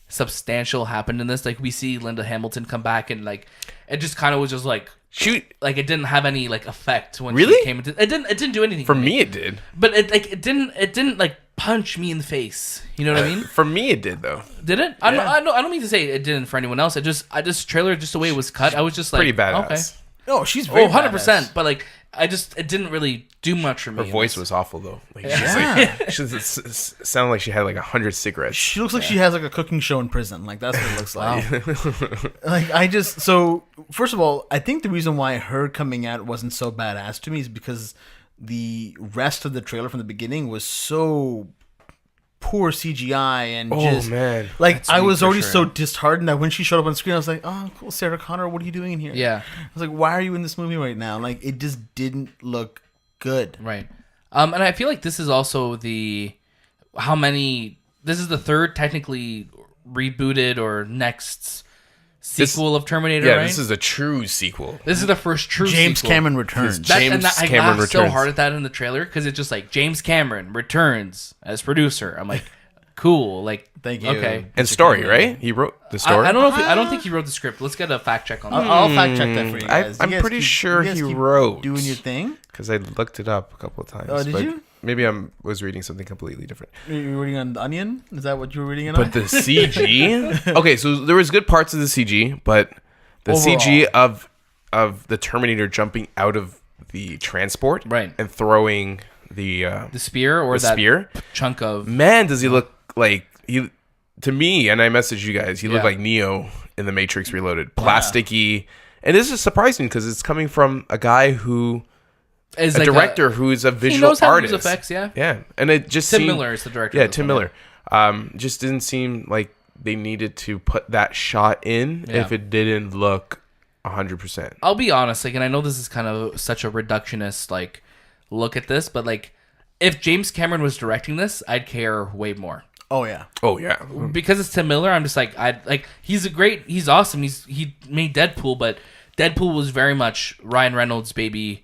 substantial happened in this. Like, we see Linda Hamilton come back, and like it just kind of was just like Shoot. like it didn't have any like effect when Really? she came into it. Didn't do anything For me it did. but it didn't like punch me in the face. You know what I mean? For me it did though. Did it? I don't mean to say it didn't for anyone else. This trailer, just the way it was cut, I was just like, Pretty badass. Okay. No, she's very 100%. badass. But like, it didn't really do much for me. Her voice was awful though. Like she sounded like she had like 100 cigarettes. She looks like she has like a cooking show in prison. Like that's what it looks like. Like so first of all, I think the reason why her coming out wasn't so badass to me is because the rest of the trailer from the beginning was so poor CGI and man. like That's I sweet was for already sure. so disheartened that when she showed up on screen I was like, oh cool, Sarah Connor, what are you doing in here? Yeah. I was like, why are you in this movie right now? Like it just didn't look good. Right. And I feel like this is also this is the third technically rebooted or next sequel of Terminator, Yeah, right? this is a true sequel. This is the first true James sequel. Cameron returns. James I Cameron laughed so returns. hard at that in the trailer because it's just like James Cameron returns as producer. I'm like, cool. Like, Thank you. Okay. And story, right? He wrote the story. I don't know if I don't think he wrote the script. Let's get a fact check on that. I'll fact check that for you guys. I'm You guys pretty keep- sure you guys he keep wrote. doing your thing. Because I looked it up a couple of times. Oh, did but you? Maybe I was reading something completely different. You were reading on The Onion? Is that what you were reading on? But the CG. Okay, so there was good parts of the CG, but the Overall. CG of the Terminator jumping out of the transport, Right. and throwing the spear or that spear. chunk of Man, does he look like he? To me, and I messaged you guys, he looked Yeah. like Neo in The Matrix Reloaded, plasticky. And this is surprising because it's coming from a guy who, is a like director who is a he visual knows how to artist. use effects, yeah. Yeah, and it just Tim seemed, Miller is the director. Yeah, of this Tim one, Miller. Just didn't seem like they needed to put that shot in Yeah. if it didn't look 100%. I'll be honest, like, and I know this is kind of such a reductionist like look at this, but like, if James Cameron was directing this, I'd care way more. Oh yeah. Oh yeah, Because it's Tim Miller, I'm just like, he's awesome. He made Deadpool, but Deadpool was very much Ryan Reynolds' baby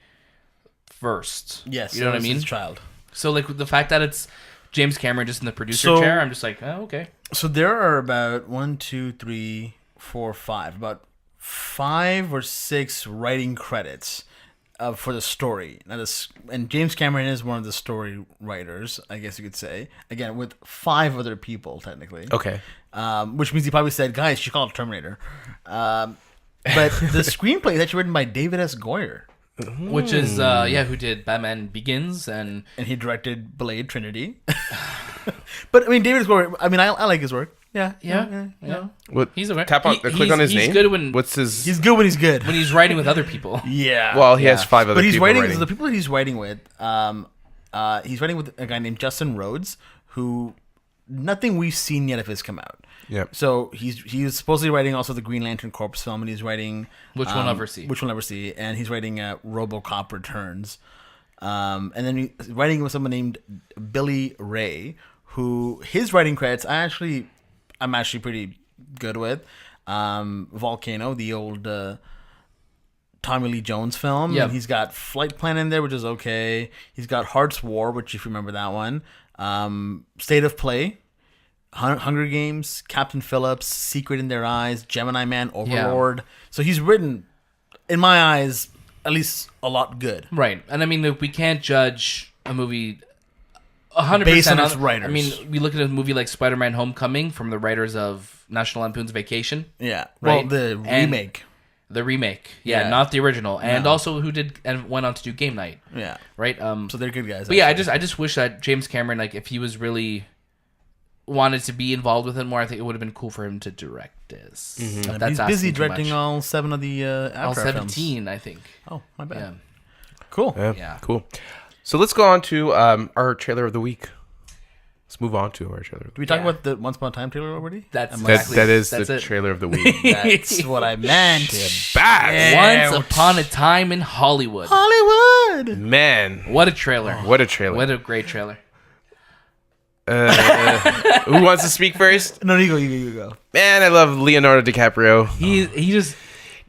first. Yes. You know what I it was mean? his child. So like the fact that it's James Cameron just in the producer So- chair, I'm just like, oh, okay. So there are about 1, 2, 3, 4, 5. About 5 or 6 writing credits for the story. Now and James Cameron is one of the story writers, I guess you could say. Again, with 5 other people technically. okay. Which means he probably said, "Guys, you call it Terminator." But the screenplay is actually written by David S. Goyer, Which is who did Batman Begins and and he directed Blade Trinity. But I mean, David S. Goyer. I mean, I like his work. Yeah. What? He's a Tap on, click on his he's name. good when What's his? He's good when he's good. when he's writing with other people. Yeah. Well, he has 5 other But he's people writing the people that he's writing with. He's writing with a guy named Justin Rhodes, who nothing we've seen yet of his come out. Yep. So he's supposedly writing also the Green Lantern Corps film, and he's writing Which we'll never see. Which we'll never see, and he's writing RoboCop Returns, and then he's writing with someone named Billy Ray, who his writing credits I'm actually pretty good with. Volcano, the old Tommy Lee Jones film. Yeah. And he's got Flight Plan in there, which is okay. He's got Heart's War, which if you remember that one. State of Play, Hunger Games, Captain Phillips, Secret in Their Eyes, Gemini Man, Overlord. So he's written, in my eyes, at least a lot good. Right. And I mean, we can't judge a movie 100% Based on its writers. I mean, we look at a movie like Spider-Man Homecoming from the writers of National Lampoon's Vacation. Yeah. Right. Well, the And- remake. The remake. Yeah, Yeah. not the original. And No. also who did and went on to do Game Night. Yeah. Right? So they're good guys. But yeah, actually. I just wish that James Cameron, like, if he was really wanted to be involved with it more, I think it would have been cool for him to direct this. But that's He's busy asking too directing much. all 7 of the all Avatar 17, I think. films. Oh, my bad. Yeah. Cool. Yeah, Yeah. cool. So let's go on to our trailer of the week. Let's move on to our trailer. Did we talk about the Once Upon a Time trailer already? That's That is that's the it. trailer of the week. That's what I meant. Back, Yeah. Once Upon a Time in Hollywood. Hollywood. man. What a trailer. What a trailer. What a great trailer. Who wants to speak first? No, you go. Man, I love Leonardo DiCaprio. He just...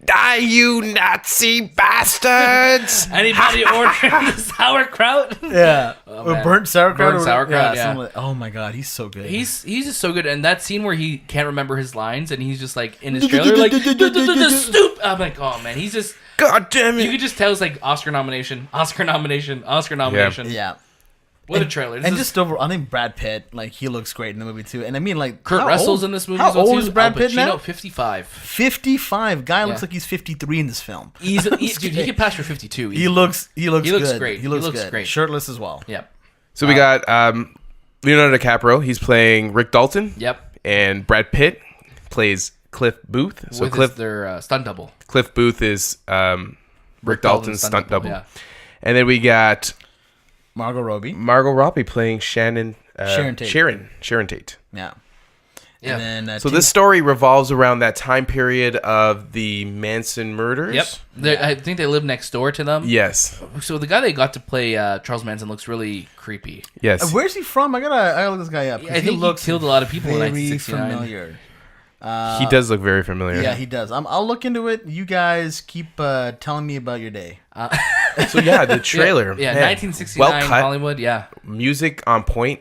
Die, you Nazi bastards! Anybody ordering the sauerkraut? Yeah. Or man. burnt sauerkraut. Burnt sauerkraut, yeah. something like- oh my god, he's so good. He's just so good. And that scene where he can't remember his lines and he's just like in his trailer like stoop. I'm like, oh man, he's just... God damn You it! could just tell it's like Oscar nomination. Yeah. What a trailer. And just over, I think Brad Pitt, like, he looks great in the movie too. And I mean, like, Kurt how Russell's old- in this movie How as well, old too. is Brad Al Pitt now? Pacino, 55. 55. Guy looks Yeah. like he's 53 in this film. Dude, he can pass for 52. He looks good. great. He looks great. good. Shirtless as well. Yep. So we got Leonardo DiCaprio. He's playing Rick Dalton. Yep. And Brad Pitt plays Cliff Booth. So With their stunt double. Cliff Booth is Rick Dalton's stunt double. Yeah. And then we got Margot Robbie. Margot Robbie playing Sharon Tate. Sharon Tate. Yeah. Yeah. And then, So this story revolves around that time period of the Manson murders. Yep. I think they live next door to them. Yes. So the guy they got to play Charles Manson looks really creepy. Yes. where's he from? I gotta look this guy up. 'cause I think he killed a lot of people in very 1969. familiar. He does look very familiar. Yeah, he does. I'll look into it. You guys keep telling me about your day. So yeah, the trailer. Yeah, man, 1969 well cut. Hollywood. Yeah. Music on point.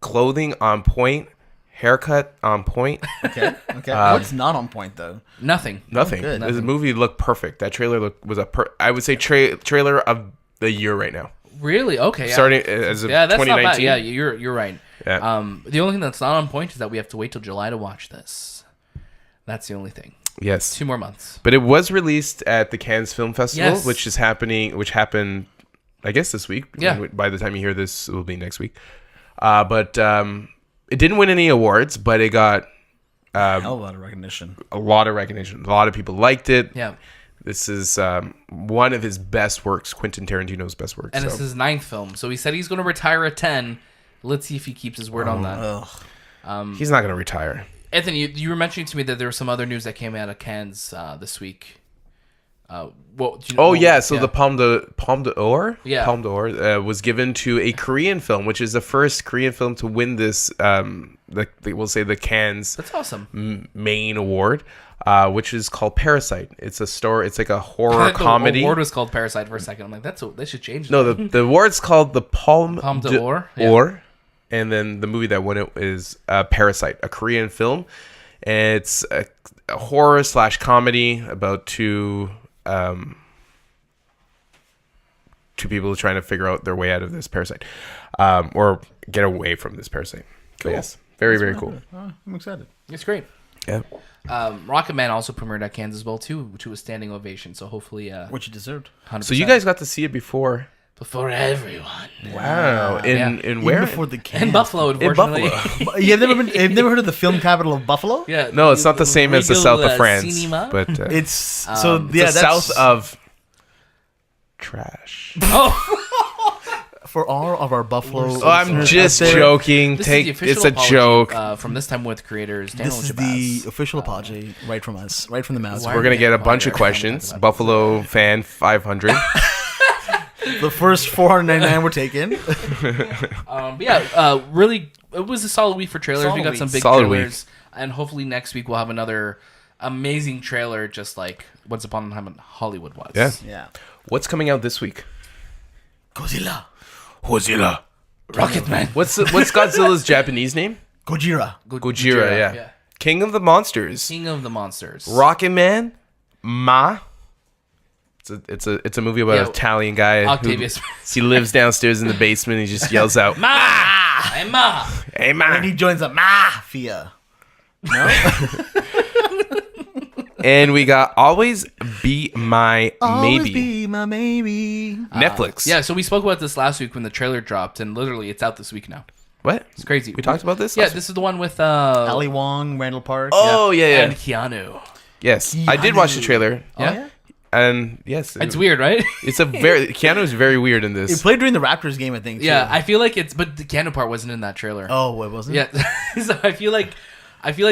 Clothing on point. Haircut on point. Okay. What's not on point though? Nothing. Nothing. good. The movie looked perfect. That trailer was I would say trailer of the year right now. Really? Okay. Yeah. Starting as of Yeah, that's not 2019. bad. Yeah, you're right. Yeah. The only thing that's not on point is that we have to wait till July to watch this. That's the only thing. Yes. 2 more months. But it was released at the Cannes Film Festival, Yes. which happened, I guess, this week. Yeah. By the time you hear this, it will be next week. But it didn't win any awards, but it got Hell of a lot of recognition. a lot of recognition. A lot of people liked it. Yeah. This is one of his best works, Quentin Tarantino's best works. And it's his 9th film. So he said he's going to retire at 10. Let's see if he keeps his word on that. Ugh. He's not going to retire. Anthony, you were mentioning to me that there was some other news that came out of Cannes this week. The Palme d'Or? Yeah. Palme d'Or was given to a Korean film, which is the first Korean film to win this, we'll say the Cannes That's awesome. main award, which is called Parasite. It's a story. It's like a horror comedy. The award was called Parasite for a second. I'm like, they should change it. No, the award's called the Palme d'Or. Or, and then the movie that won it is Parasite, a Korean film. And it's a horror / comedy about two people trying to figure out their way out of this parasite, or get away from this parasite. Cool. But yes, very cool. I'm excited. It's great. Yeah. Rocket Man also premiered at Cannes as well too, to a standing ovation. So hopefully, Which you deserved. 100%. So you guys got to see it before everyone. Wow. In where? Even before the In Buffalo, unfortunately. You've never heard of the film capital of Buffalo? Yeah. No, it's not the same as the south of France, Cinema. but It's it's the the south of trash. for all of our Buffalo. Oh, I'm just joking. This is the official It's a apology, joke. from This Time With creators, Daniel This is Jabaz. the official apology right from us, right from the mouth. We're gonna get a bunch of questions. Buffalo fan 500. The first 499 were taken. Really, it was a solid week for trailers. Solid We got week. some big Solid trailers, and hopefully next week we'll have another amazing trailer, just like Once Upon a Time in Hollywood was. Yeah. Yeah. What's coming out this week? Godzilla. Rocketman. What's Godzilla's Japanese name? Gojira. Gojira. Yeah. King of the Monsters. King of the Monsters. Rocket Man. Ma. It's a movie about an Italian guy. Octavius. He lives downstairs in the basement. And he just yells out, Ma! Hey, Ma! "Hey, Ma!" And he joins the mafia. No? And we got Always Be My Always Maybe. be my maybe. Netflix. Yeah, so we spoke about this last week when the trailer dropped, and literally it's out this week now. What? It's crazy. We talked about this? Yeah, last this is the one with Ali Wong, Randall Park. Oh, yeah. and Keanu. Yes. I did watch the trailer. Yeah? And yes, It's weird, right? It's a very Keanu is very weird in He this. played during the Raptors game, I think. Too. Yeah, I feel like but the Keanu part wasn't in that trailer. Oh, it wasn't. Yeah, so I feel like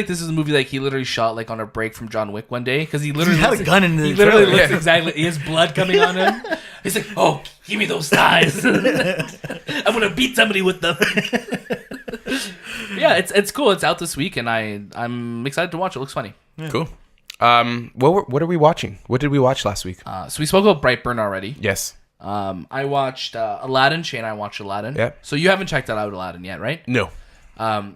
this is a movie like he literally shot like on a break from John Wick one day because he literally had a gun in the He literally trailer. looks exactly. He has blood coming on him. He's like, "Oh, give me those thighs. I'm gonna beat somebody with them." Yeah, it's cool. It's out this week, and I'm excited to watch it. It looks funny. Yeah. Cool. What are we watching? What did we watch last week? So we spoke about Brightburn already. Yes. I watched Aladdin. Shay and I watched Aladdin. Yep. So you haven't checked out Aladdin yet, right? No.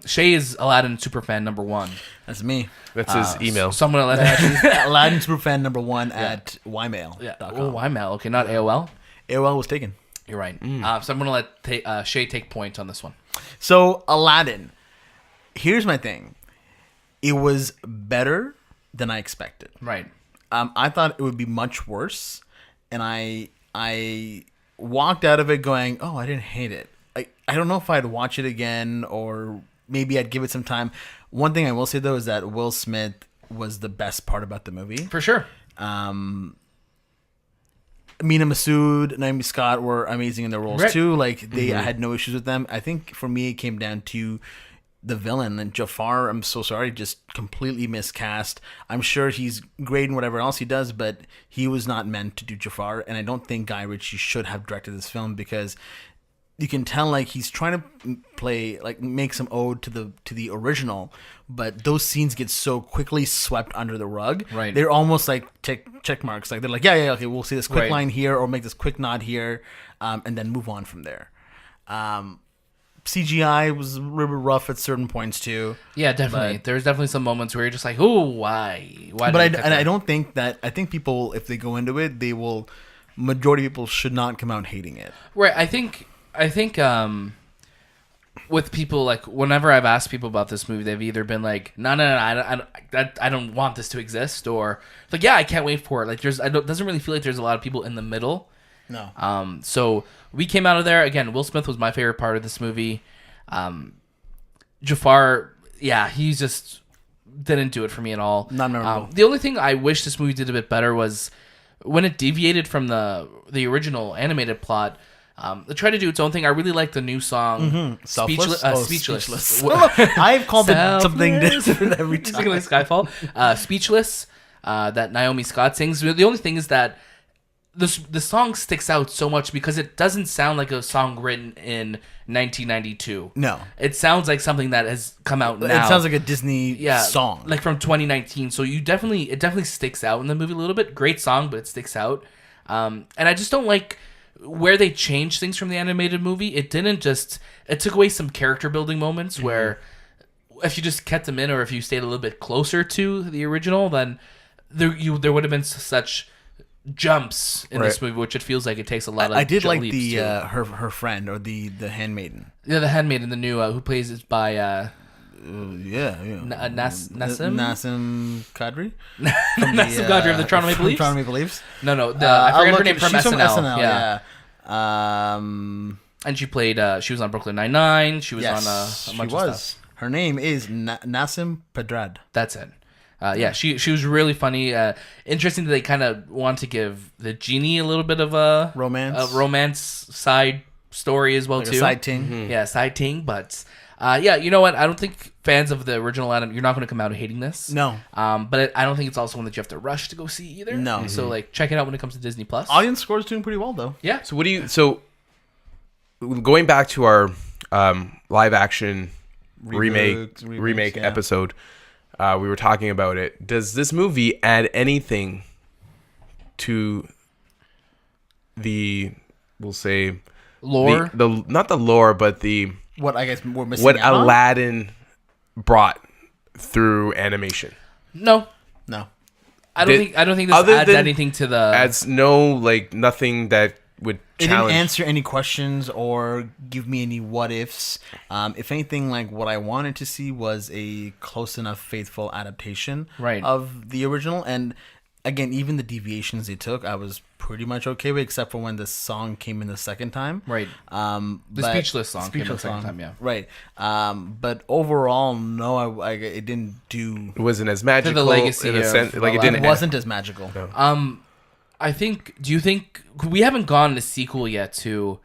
Shay is Aladdin superfan number 1. That's me. That's his email. So I'm gonna let him. Aladdin superfan number 1 at ymail.com. Yeah. Oh, YMail. Okay, not AOL. AOL was taken. You're right. So I'm gonna let Shay take point on this one. So Aladdin. Here's my thing. It was better than I expected. Right. I thought it would be much worse, and I walked out of it going, "Oh, I didn't hate it." I don't know if I'd watch it again, or maybe I'd give it some time. One thing I will say though is that Will Smith was the best part about the movie. For sure. Mina Masood, Naomi Scott were amazing in their roles Right. too. Like I had no issues with them. I think for me it came down to the villain, and Jafar, I'm so sorry, just completely miscast. I'm sure he's great in whatever else he does, but he was not meant to do Jafar, and I don't think Guy Ritchie should have directed this film because you can tell like he's trying to play like make some ode to the original, but those scenes get so quickly swept under the rug. Right. They're almost like check marks. Like they're like, yeah, okay, we'll see this quick Right. line here or make this quick nod here, and then move on from there. CGI was really rough at certain points too. Yeah, definitely. But- There's definitely some moments where you're just like, "Ooh, why?" But I don't think that. I think people, if they go into it, they will. Majority of people should not come out hating it. Right. I think with people like whenever I've asked people about this movie, they've either been like, "No, I don't want this to exist," or like, "Yeah, I can't wait for it." Like, doesn't really feel like there's a lot of people in the middle. No. So we came out of there again. Will Smith was my favorite part of this movie. Jafar, yeah, he just didn't do it for me at all. Not memorable. The only thing I wish this movie did a bit better was when it deviated from the original animated plot. It tried to do its own thing. I really like the new song, Selfless? Speechless. I've called it something different every Singing time. like Skyfall. Speechless, that Naomi Scott sings. The only thing is that the song sticks out so much because it doesn't sound like a song written in 1992. No. It sounds like something that has come out now. It sounds like a Disney song. like from 2019. So it definitely sticks out in the movie a little bit. Great song, but it sticks out. And I just don't like where they changed things from the animated movie. It took away some character building moments where if you just kept them in, or if you stayed a little bit closer to the original, then there would have been such jumps in this movie, which it feels like it takes a lot of. I did like leaps the to. her friend or the handmaiden. Yeah, the handmaiden, the new who plays it by Yeah. Nassim Kadri. Nassim Kadri of the Toronto Maple Leafs. Toronto Maple Leafs. No, I forget her name from she's SNL. From SNL. Yeah. Yeah. And she played. She was on Brooklyn Nine-Nine. She was Yes, on a she bunch was. of stuff. Her name is Nassim Pedrad. That's it. Yeah, she was really funny. Interesting that they kind of want to give the genie a little bit of a romance side story as well, Like too. a side ting. Yeah, side ting. But yeah, you know what? I don't think fans of the original Aladdin, you're not going to come out hating this. No. But I don't think it's also one that you have to rush to go see either. No. So like, check it out when it comes to Disney Plus. Audience score is doing pretty well though. Yeah. So going back to our live action remake yeah. episode, we were talking about it. Does this movie add anything to the, we'll say, Lore? the not the lore, but the What I guess we're missing. what out on? Aladdin brought through animation? No. No. I don't think this other adds than- anything to the. Adds nothing that would It challenge. didn't answer any questions or give me any what ifs. If anything, like what I wanted to see was a close enough, faithful adaptation Right. of the original. And again, even the deviations they took, I was pretty much okay with, except for when the song came in the second time. Right. The Speechless song came in the second time, yeah. Right. But overall, no, it didn't do. It wasn't as magical legacy in a of sense. Like it Aladdin. didn't. It wasn't as magical. I think. Do you think we haven't gone a sequel yet to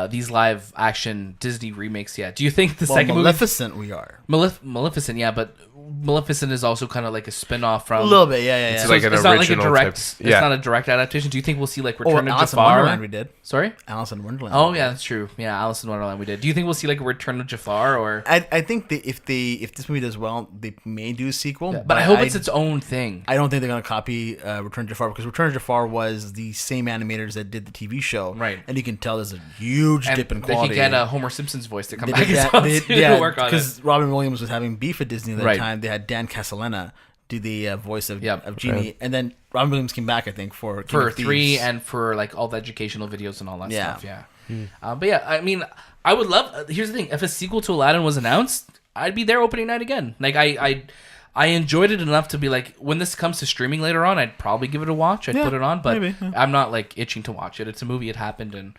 these live action Disney remakes yet? Do you think the second Maleficent we are. Maleficent, yeah, but Maleficent is also kind of like a spin-off from A little bit, yeah. It's So like an it's not like a original direct. type- It's yeah. not a direct adaptation. Do you think we'll see like Return of Alice in Jafar? Wonderland we did. Sorry. Alice in Wonderland. Oh yeah, that's true. Yeah, Alice in Wonderland we did. Do you think we'll see like a Return of Jafar or? I think if this movie does well, they may do a sequel. But I hope it's its own thing. I don't think they're gonna copy Return of Jafar because Return of Jafar was the same animators that did the TV show, Right. And you can tell there's a huge And dip in they quality. can get Homer Simpson's voice to come They back did as that- well they- to yeah, work on it. because Robin Williams was having beef at Disney at that Right. time. They had Dan Castellaneta do the voice of Yep. Genie, Right. and then Robin Williams came back, I think, for King For of 3 Thieves. and for like all the educational videos and all that Yeah. stuff. Yeah. But yeah, I mean, I would love. Here's the thing: if a sequel to Aladdin was announced, I'd be there opening night again. Like I enjoyed it enough to be like, when this comes to streaming later on, I'd probably give it a watch. I'd Yeah, put it on, but maybe, yeah. I'm not like itching to watch it. It's a movie. It happened, and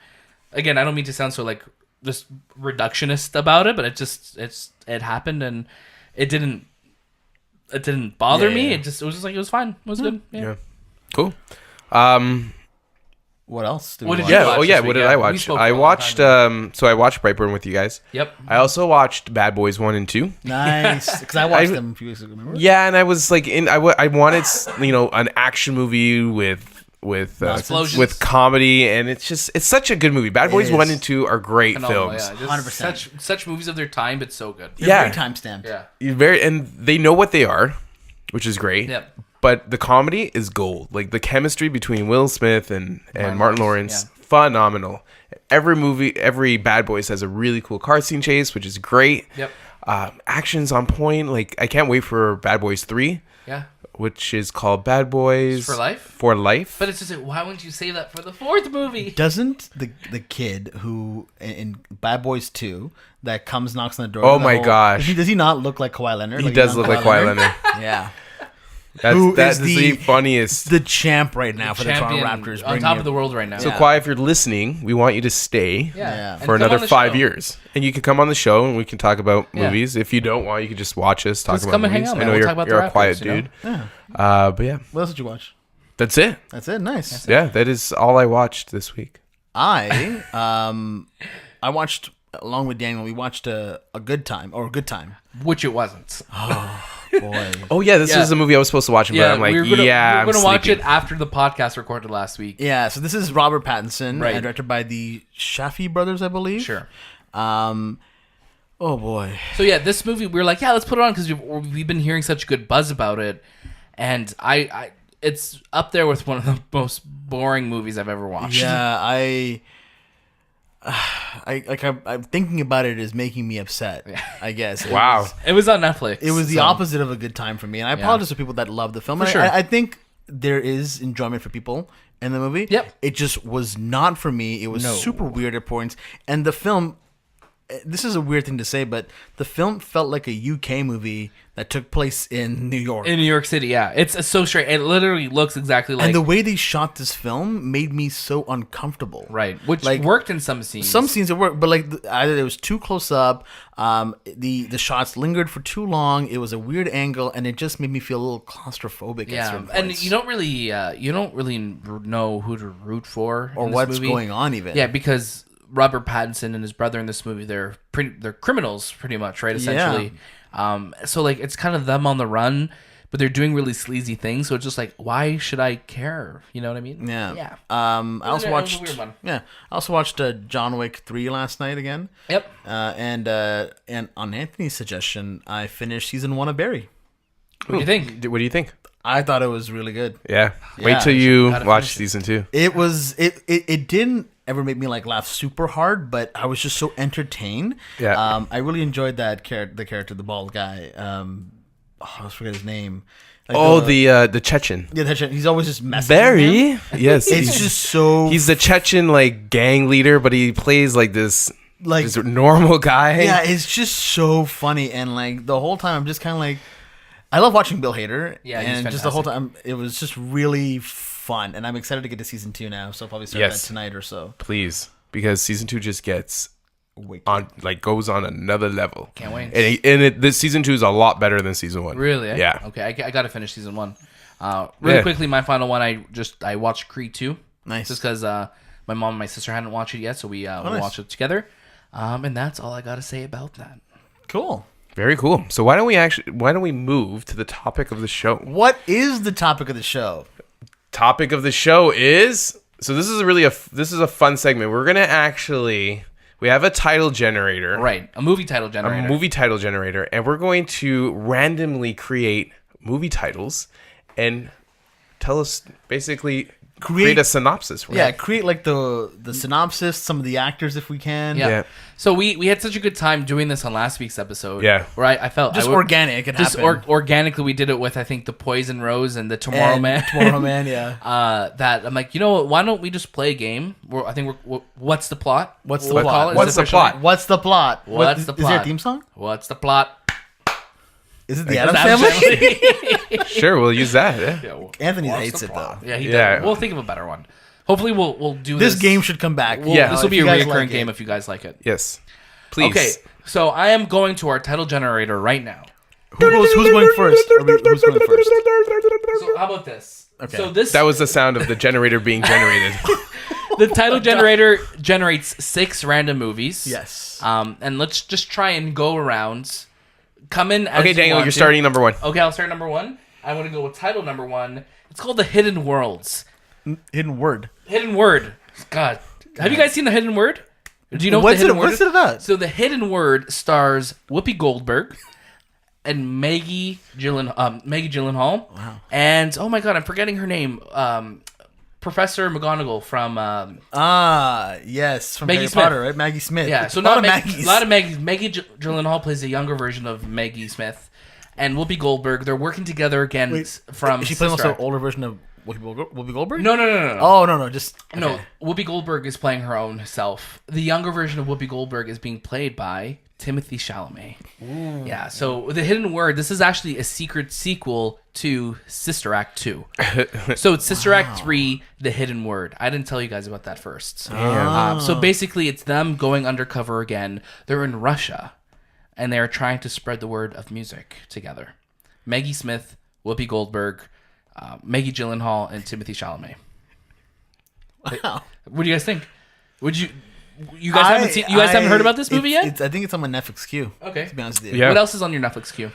again, I don't mean to sound so like just reductionist about it, but it happened, and it didn't bother Yeah, me. yeah. It was just like it was fine. It was good. Yeah. Yeah. Cool. What else? What did watch? you Yeah. watch Oh, yeah. this What week? did Yeah, I we watch? spoke for a I long watched. time. So I watched Brightburn with you guys. Yep. I also watched Bad Boys 1 and 2. Nice, because I watched them a few weeks ago. Remember? Yeah, and I was like, I wanted, an action movie with Explosions. comedy, and it's such a good movie. Bad Boys is. 1 and 2 are great Phenomenal, films. yeah. Just 100%. Such movies of their time, but so good. They're Yeah. very time stamped. Yeah. And they know what they are, which is great. Yep. But the comedy is gold. Like the chemistry between Will Smith and Martin Lawrence, phenomenal. Every Bad Boys has a really cool car scene chase, which is great. Yep. Action's on point. Like I can't wait for Bad Boys 3, Yeah. which is called Bad Boys For Life? For Life. But it's just like, why wouldn't you save that for the fourth movie? Doesn't the kid who in Bad Boys 2 that comes knocks on the door? Oh the my gosh. Does he not look like Kawhi Leonard? He does look like Kawhi Leonard. Yeah. Who Who is is the the- funniest. The champ right now for the Toronto Champion Raptors. on bringing top him- of the world right now. So Yeah. Kawhi, if you're listening, we want you to stay Yeah. And for come another on the 5 show. years, and you can come on the show and we can talk about Yeah. movies. If you don't want, you can just watch us talk Just about come and hang movies. out, I man. know We'll you're, talk about you're the a quiet Raptors, you know? dude. Yeah. But yeah, What else did you watch? that's it. That's it. Nice. Yeah, that is all I watched this week. I watched along with Daniel. We watched a Good Time. Which it wasn't. Boy. Oh yeah, this Yeah. is a movie I was supposed to watch, but I'm like, we were gonna I'm watch sleeping. it after the podcast recorded last week. Yeah. So this is Robert Pattinson, Right. directed by the Shafee brothers, I believe. Sure. Oh boy. So yeah, this movie we were like, yeah, let's put it on because we've been hearing such good buzz about it, and I it's up there with one of the most boring movies I've ever watched. Yeah, I'm thinking about it is making me upset. I guess. Wow. It was on Netflix. It was the so- opposite of a good time for me, and I apologize to people that love the film. For And sure. I think there is enjoyment for people in the movie. Yep. It just was not for me. It was No. super weird at points, and the film. This is a weird thing to say, but the film felt like a UK movie that took place in New York. in New York City. Yeah, it's so straight. It literally looks exactly like And the way they shot this film made me so uncomfortable. right, which Like, worked in some scenes. Some scenes it worked, but like either it was too close up, the shots lingered for too long. It was a weird angle, and it just made me feel a little claustrophobic. At yeah, certain and points. you don't really know who to root for or in this what's movie. going on even. Yeah, because Robert Pattinson and his brother in this movie, they're criminals pretty much, right? Essentially, so like it's kind of them on the run, but they're doing really sleazy things. So it's just like, why should I care? You know what I mean? Yeah. Yeah. I It also was watched. a weird one. Yeah. I also watched John Wick 3 last night again. Yep. And on Anthony's suggestion, I finished season 1 of Barry. What do you think? What do you think? I thought it was really good. Yeah. Yeah, Wait till you you gotta watch finish season 2. It was it didn't ever make me like laugh super hard, but I was just so entertained. Yeah. I really enjoyed the character, the bald guy. I forget his name. Like The Chechen. yeah, he's always just messing. Barry. Yes. It's just so He's the Chechen like gang leader, but he plays like this like normal guy. yeah, it's just so funny, and like the whole time I'm just kind of like, I love watching Bill Hader. Yeah, he's and just the whole time it was just really fun, and I'm excited to get to season 2 now. So I'll probably start Yes. that tonight or so. Please, because season 2 just gets Wicked. goes on another level. Can't wait. And this season 2 is a lot better than season 1. Really? Eh? Yeah. Okay, I got to finish season 1. Really quickly, my final one. I watched Creed 2. Nice. Just because my mom and my sister hadn't watched it yet, so we watched it together. And that's all I got to say about that. Cool. Very cool. So why don't we move to the topic of the show? What is the topic of the show? Topic of the show is, so this is a fun segment. We're gonna we have a title generator, Right, a movie title generator, and we're going to randomly create movie titles and tell us basically create a synopsis. Yeah, create like the synopsis, some of the actors if we can. Yeah. So we had such a good time doing this on last week's episode. Yeah. Where I felt organic. It happened. Organically, we did it with I think the Poison Rose and the Tomorrow Man. Tomorrow Man, yeah. That I'm like, you know what? Why don't we just play a game? What's the plot? What's the We'll plot? call it. What's the plot? What's the plot? What's the Is there a plot? theme song? What's the plot? Is it the Addams Family? Sure, we'll use that. Yeah. Yeah, well, Anthony what's hates the it plot? though. Yeah, he Yeah. does. We'll think of a better one. Hopefully, we'll do This game should come back. This will be if a you guys recurring like game it. if you guys like it. Yes. Please. Okay, so I am going to our title generator right now. Who's going first? Who's going first? So how about this? Okay. So this That was the sound of the generator being generated. the title generator generates 6 random movies. Yes. And let's just try and go around. Come in as Okay, Daniel, want you're to. starting number 1. Okay, I'll start number 1. I want to go with title number 1. It's called The Hidden Worlds. Hidden word. Hidden Word. God. Have you guys seen The Hidden Word? Do you know what What's The Hidden Word What's it about? So The Hidden Word stars Whoopi Goldberg and Maggie Gyllenhaal. Wow. And, oh my God, I'm forgetting her name. Professor McGonagall from... Yes, from Maggie Harry Smith. Potter, right? Maggie Smith. Yeah, so a lot of Maggies. Maggies. A lot of Maggies. Maggie Gyllenhaal plays a younger version of Maggie Smith. And Whoopi Goldberg, they're working together again from Is she playing Sister also Act. an older version of Whoopi Goldberg? No. Oh, no, just... Okay. No, Whoopi Goldberg is playing her own self. The younger version of Whoopi Goldberg is being played by Timothy Chalamet. Ooh. Yeah, so The Hidden Word, this is actually a secret sequel to Sister Act 2. So it's Sister Act 3, The Hidden Word. I didn't tell you guys about that first. So basically it's them going undercover again. They're in Russia, and they're trying to spread the word of music together. Maggie Smith, Whoopi Goldberg, Maggie Gyllenhaal, and Timothy Chalamet. Wow. What do you guys think? You guys haven't seen? You guys haven't heard about this movie yet? I think it's on my Netflix queue. Okay. To be honest with you. Yeah. What else is on your Netflix queue?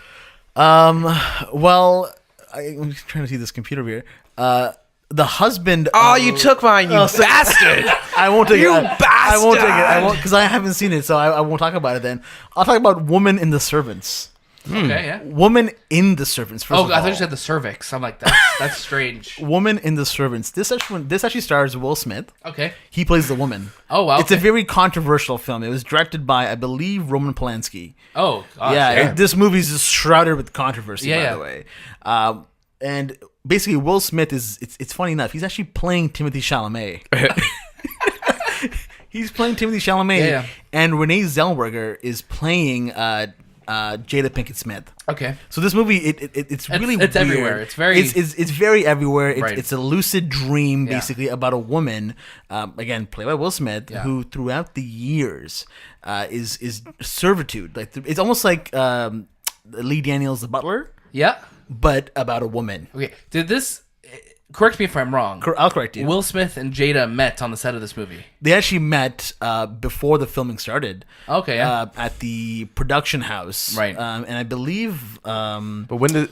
Well, I'm just trying to see this computer here. The husband. Oh, you took mine, you bastard! I won't take You it. I won't take it. I bastard! won't because I haven't seen it, so I won't talk about it. Then I'll talk about Woman in the Servants. Okay, yeah. Woman in the Servants. First Oh, of I all. thought you said the cervix. I'm like, that's strange. Woman in the Servants. This actually stars Will Smith. Okay. He plays the woman. Oh, wow. It's a very controversial film. It was directed by, I believe, Roman Polanski. Oh, gosh, Yeah, this movie's just shrouded with controversy, by Yeah. the way. And basically, Will Smith it's funny enough, he's actually playing Timothy Chalamet. He's playing Timothy Chalamet, Yeah. and Renee Zellweger is playing Jada Pinkett Smith. Okay. So this movie, it's really it's weird. everywhere. It's very- it's very everywhere. Right. It's a lucid dream, Yeah. basically, about a woman, again played by Will Smith, Yeah. who throughout the years is servitude. Like it's almost like Lee Daniels, the butler, Yeah. but about a woman. Okay. Did this? Correct me if I'm wrong. I'll correct you. Will Smith and Jada met on the set of this movie. They actually met before the filming started. Okay. Yeah. At the production house, Right. And I believe But when does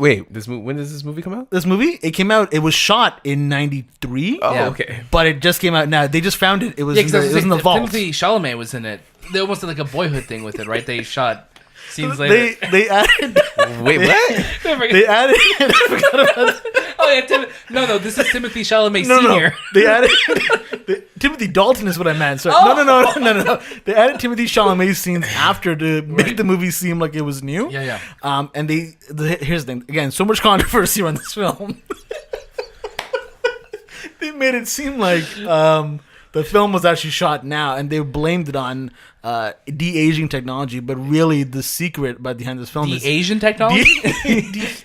this movie come out? this movie it came out. It was shot in '93. Oh, Yeah. okay. But it just came out now. They just found it. It was, Yeah, in, because the, it was in the vault. Timothy Chalamet was in it. They almost did like a Boyhood thing with it, right? They shot scenes later. They added. Wait, what? They added. I forgot about it. Oh yeah, no. This is Timothy Chalamet No, Senior. They added. Timothy Dalton is what I meant. Sorry. Oh. No. They added Timothy Chalamet scenes after to make the movie seem like it was new. Yeah. And here's the thing. Again, so much controversy around this film. They made it seem like the film was actually shot now, and they blamed it on de-aging technology. But really, the secret behind this film The is Asian technology.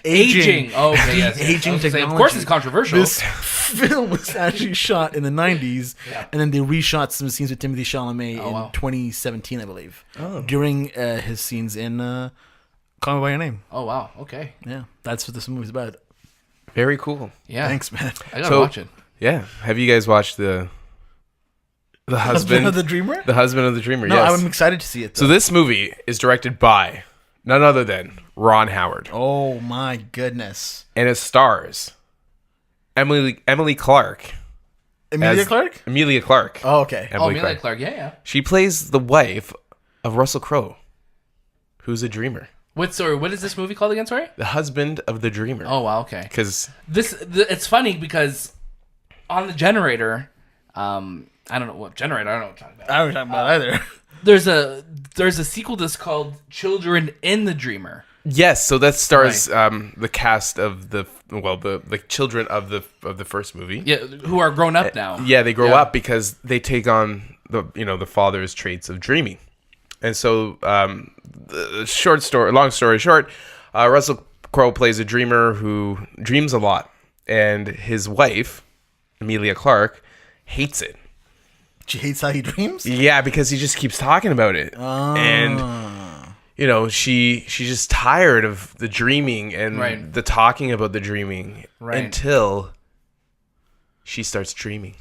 aging. Oh, okay. Yes. De-aging I was gonna say, technology. of course, it's controversial. This film was actually shot in the 90s, and then they reshot some scenes with Timothy Chalamet in 2017, I believe, during his scenes in Call Me by Your Name. Oh wow. Okay. Yeah, that's what this movie's about. Very cool. Yeah. Thanks, man. I gotta watch it. Yeah. Have you guys watched the husband of the Dreamer? The Husband of the Dreamer? No, yes. I'm excited to see it. Though. So this movie is directed by none other than Ron Howard, Oh my goodness. and it stars Emily Clark. Emilia Clarke? Emilia Clarke. Oh, okay. Emilia Clarke. Yeah. She plays the wife of Russell Crowe, who's a dreamer. What is this movie called again? Sorry. The Husband of the Dreamer. Oh wow. Okay. Because It's funny because on the generator, I don't know what generator. I don't know what I'm talking about. I don't talking about either. There's a sequel that's called Children in the Dreamer. yes, so that stars the cast of the children of the first movie. Yeah, who are grown up now. Yeah, they grow up because they take on the father's traits of dreaming. And so, long story short, Russell Crowe plays a dreamer who dreams a lot, and his wife, Emilia Clarke, hates it. She hates how he dreams? Yeah, because he just keeps talking about it, and she's just tired of the dreaming and the talking about the dreaming until she starts dreaming.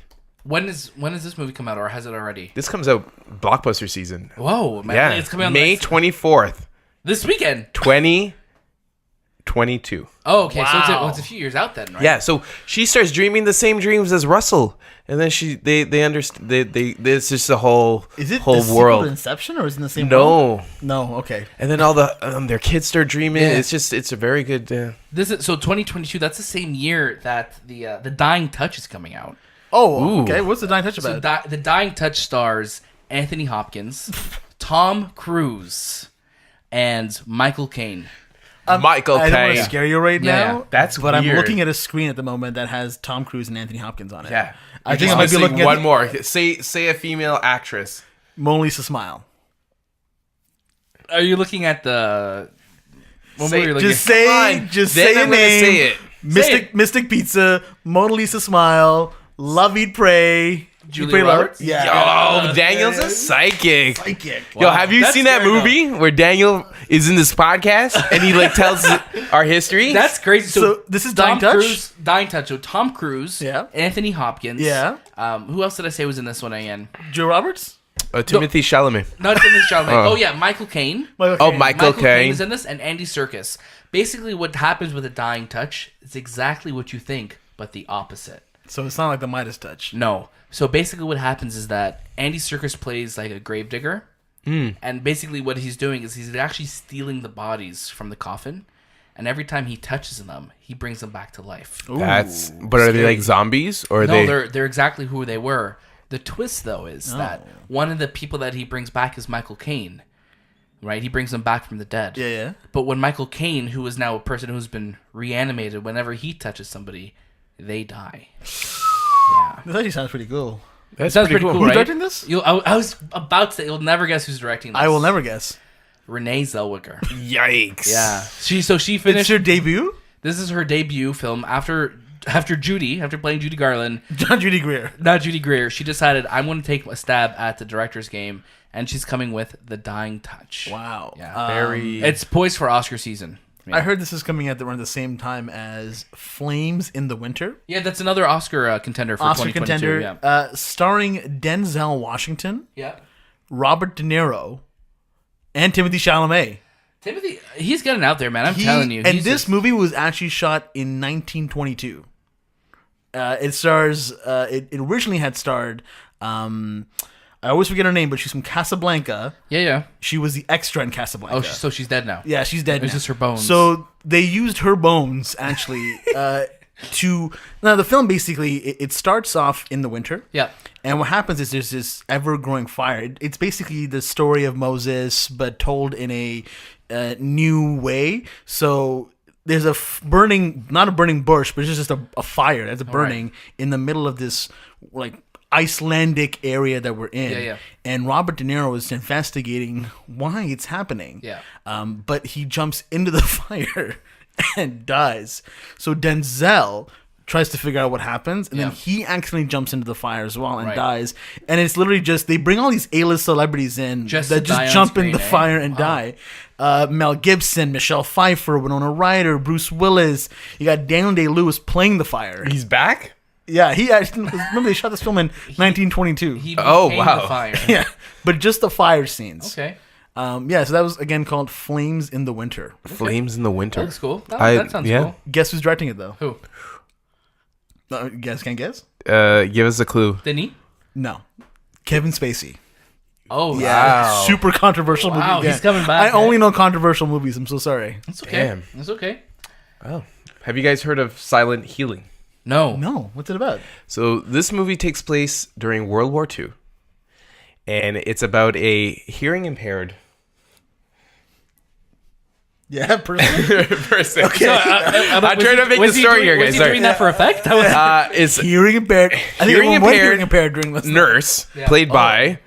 When does this movie come out, or has it already? This comes out blockbuster season. Whoa, man! Yeah, It's coming out May 24th, this weekend. 2022. Oh, okay. Wow. So it's a few years out then, right? Yeah, so she starts dreaming the same dreams as Russell, and then they understand. It's just a whole Is it whole the world. sequel to Inception, or is it in the same world? No, okay. And then all the their kids start dreaming. Yeah. It's a very good. This is 2022. That's the same year that the Dying Touch is coming out. Oh, okay. What's the Dying Touch So about? the Dying Touch stars Anthony Hopkins, Tom Cruise, and Michael Caine. Michael I don't want Caine. to scare you right Yeah, now. yeah. That's but I'm weird. looking at a screen at the moment that has Tom Cruise and Anthony Hopkins on it. Yeah, I think I might be missing looking at one more. Say a female actress. Mona Lisa Smile. Are you looking at the? What movie are you looking Just at? say, on. just Then say a I'm gonna name. say it. Mystic Pizza, Mona Lisa Smile, Love Eat Pray, Julia Eat, Pray, Love. Roberts? Yeah. Yo, Daniel's a psychic. Psychic. Yo, have you That's seen that scary, movie where Daniel is in this podcast and he tells our history? That's crazy. So this is Dying Touch? Cruise, Dying Touch. So Tom Cruise, Yeah. Anthony Hopkins, Yeah. Who else did I say was in this one again? Joe Roberts? Timothy Chalamet. Not Timothy Chalamet. Oh yeah, Michael Caine. Oh, Michael Caine. is in this, and Andy Serkis. Basically, what happens with a Dying Touch is exactly what you think, but the opposite. So it's not like the Midas Touch. No. So basically, what happens is that Andy Serkis plays like a gravedigger, and basically what he's doing is he's actually stealing the bodies from the coffin, and every time he touches them, he brings them back to life. Ooh, But are they like zombies or are No, they? they're exactly who they were. The twist, though, is that one of the people that he brings back is Michael Caine. Right? He brings them back from the dead. Yeah, yeah. But when Michael Caine, who is now a person who's been reanimated, whenever he touches somebody, they die. Yeah. This actually sounds pretty cool. That's Sounds pretty cool, Who's right? directing this? I was about to say, you'll never guess who's directing this. I will never guess. Renee Zellweger. Yikes. Yeah. She It's finished. your debut? This is her debut film after playing Judy Garland. John Judy Greer. Not Judy Greer. She decided, I'm going to take a stab at the director's game, and she's coming with The Dying Touch. Wow. Yeah. Very. It's poised for Oscar season. Yeah. I heard this is coming out around the same time as Flames in the Winter. Yeah, that's another Oscar contender for Oscar 2022. contender. Yeah. Starring Denzel Washington, Yeah. Robert De Niro, and Timothy Chalamet. Timothy, he's getting out there, man. I'm telling you. And He's this just- movie was actually shot in 1922. It stars. It originally had starred. I always forget her name, but she's from Casablanca. Yeah. She was the extra in Casablanca. Oh, so she's dead now. Yeah, she's dead. It's now. just her bones. So they used her bones actually to. Now the film basically it starts off in the winter. Yeah. And what happens is there's this ever-growing fire. It's basically the story of Moses, but told in a new way. So there's a burning, not a burning bush, but it's just a fire that's burning in the middle of this like Icelandic area that we're in. Yeah. And Robert De Niro is investigating why it's happening. Yeah. But he jumps into the fire and dies. So Denzel tries to figure out what happens, and then Yeah. he accidentally jumps into the fire as well and Right. dies. And it's literally just they bring all these A-list celebrities in Just that to die just on jump in the screen, eh? fire and die. Mel Gibson, Michelle Pfeiffer, Winona Ryder, Bruce Willis. You got Daniel Day-Lewis playing the fire. He's back? Yeah, he actually remember they shot this film in 1922. He Oh, became wow. the fire. Yeah, but just the fire scenes. Okay. Yeah, so that was again called Flames in the Winter. Flames in the That Winter. looks cool. That sounds cool. Guess who's directing it though? Who? You guys can't guess? Give us a clue. Denis? No, Kevin Spacey. Oh, Wow. Super controversial movie. Wow, again. he's coming back, I only eh? know controversial movies. I'm so sorry. It's okay. Damn. It's okay. Oh. Have you guys heard of Silent Healing? No. No, what's it about? So this movie takes place during World War II, and it's about a hearing impaired Yeah, person. person. So, I'm trying to make the story here, guys. Was he Sorry. doing that for effect? It's hearing impaired. I think Hearing everyone was impaired hearing impaired during this. nurse Yeah. played by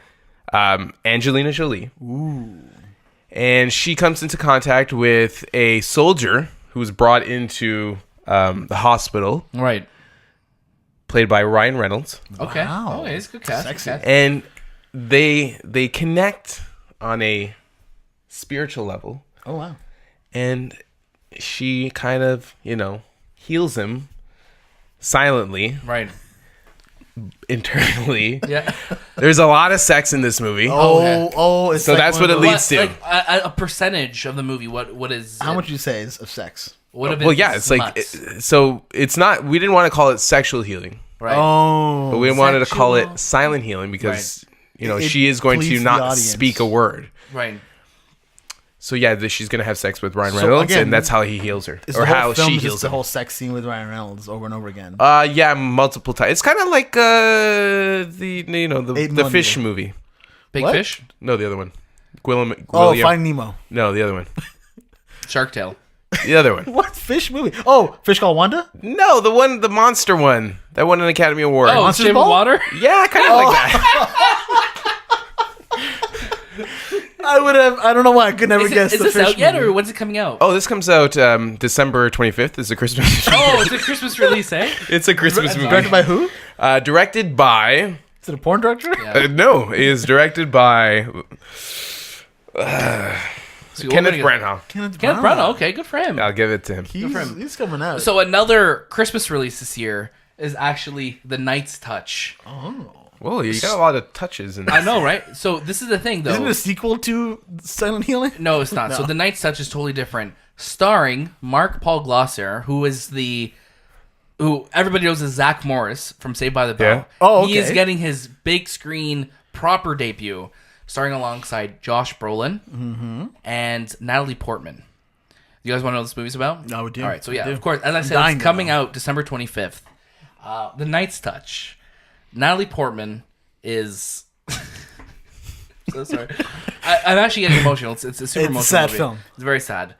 Angelina Jolie. Ooh. And she comes into contact with a soldier who's brought into the hospital, Right. played by Ryan Reynolds. Okay. Wow. Oh, it's good cast. Sexy. Good cast. And they connect on a spiritual level. Oh wow. And she kind of, heals him silently, Right. internally. Yeah. There's a lot of sex in this movie. Oh, it's So that's one what of it those- leads to. Like a percentage of the movie. What is? How it? much would you say is of sex? What if Well, yeah, it's like, mutts? so it's not, we didn't want to call it sexual healing, Right. Oh, but we wanted to call Sexual. it silent healing because, It she is going to pleased the not audience. speak a word. Right. So yeah, she's going to have sex with Ryan So, Reynolds, again, and that's how he heals her. Is Or the whole how film she just heals the him. whole sex scene with Ryan Reynolds over and over again. Yeah, multiple times. It's kind of like the fish 8mm. movie. Big What? Fish. No, the other one. William. Finding Nemo. No, the other one. Shark Tale. The other one. What fish movie? Oh, Fish Called Wanda. No, the monster one that won an Academy Award. Oh, Monsters Shape of Ball? Water. Yeah, kind of like that. I would have. I don't know why I could never guess Is the this fish out yet, movie. or when's it coming out? Oh, this comes out December 25th. It's a Christmas. Oh, it's a Christmas release, eh? It's a Christmas movie. Directed by who? Directed by. Is it a porn director? Yeah. No, it is directed by So we're Kenneth gonna get- Branagh. Kenneth Kenneth Branagh. Okay, good for him. I'll give it to him. He's coming out. So another Christmas release this year is actually The Knight's Touch. Whoa, you got a lot of touches in this. I know, right? So this is the thing, though. Isn't it a sequel to Silent Healing? No, it's not. So The Knight's Touch is totally different. Starring Mark Paul Gosselaar, who everybody knows as Zach Morris from Saved by the Bell. Yeah. Oh, He is okay. getting his big screen proper debut, starring alongside Josh Brolin and Natalie Portman. You guys want to know what this movie's about? No, we do. All right, so We yeah, do. of course. As I said, dying it's to coming know. out December 25th. The Knight's Touch. Natalie Portman is... so sorry. I'm actually getting emotional. It's a super It's emotional a sad movie. film. It's very sad.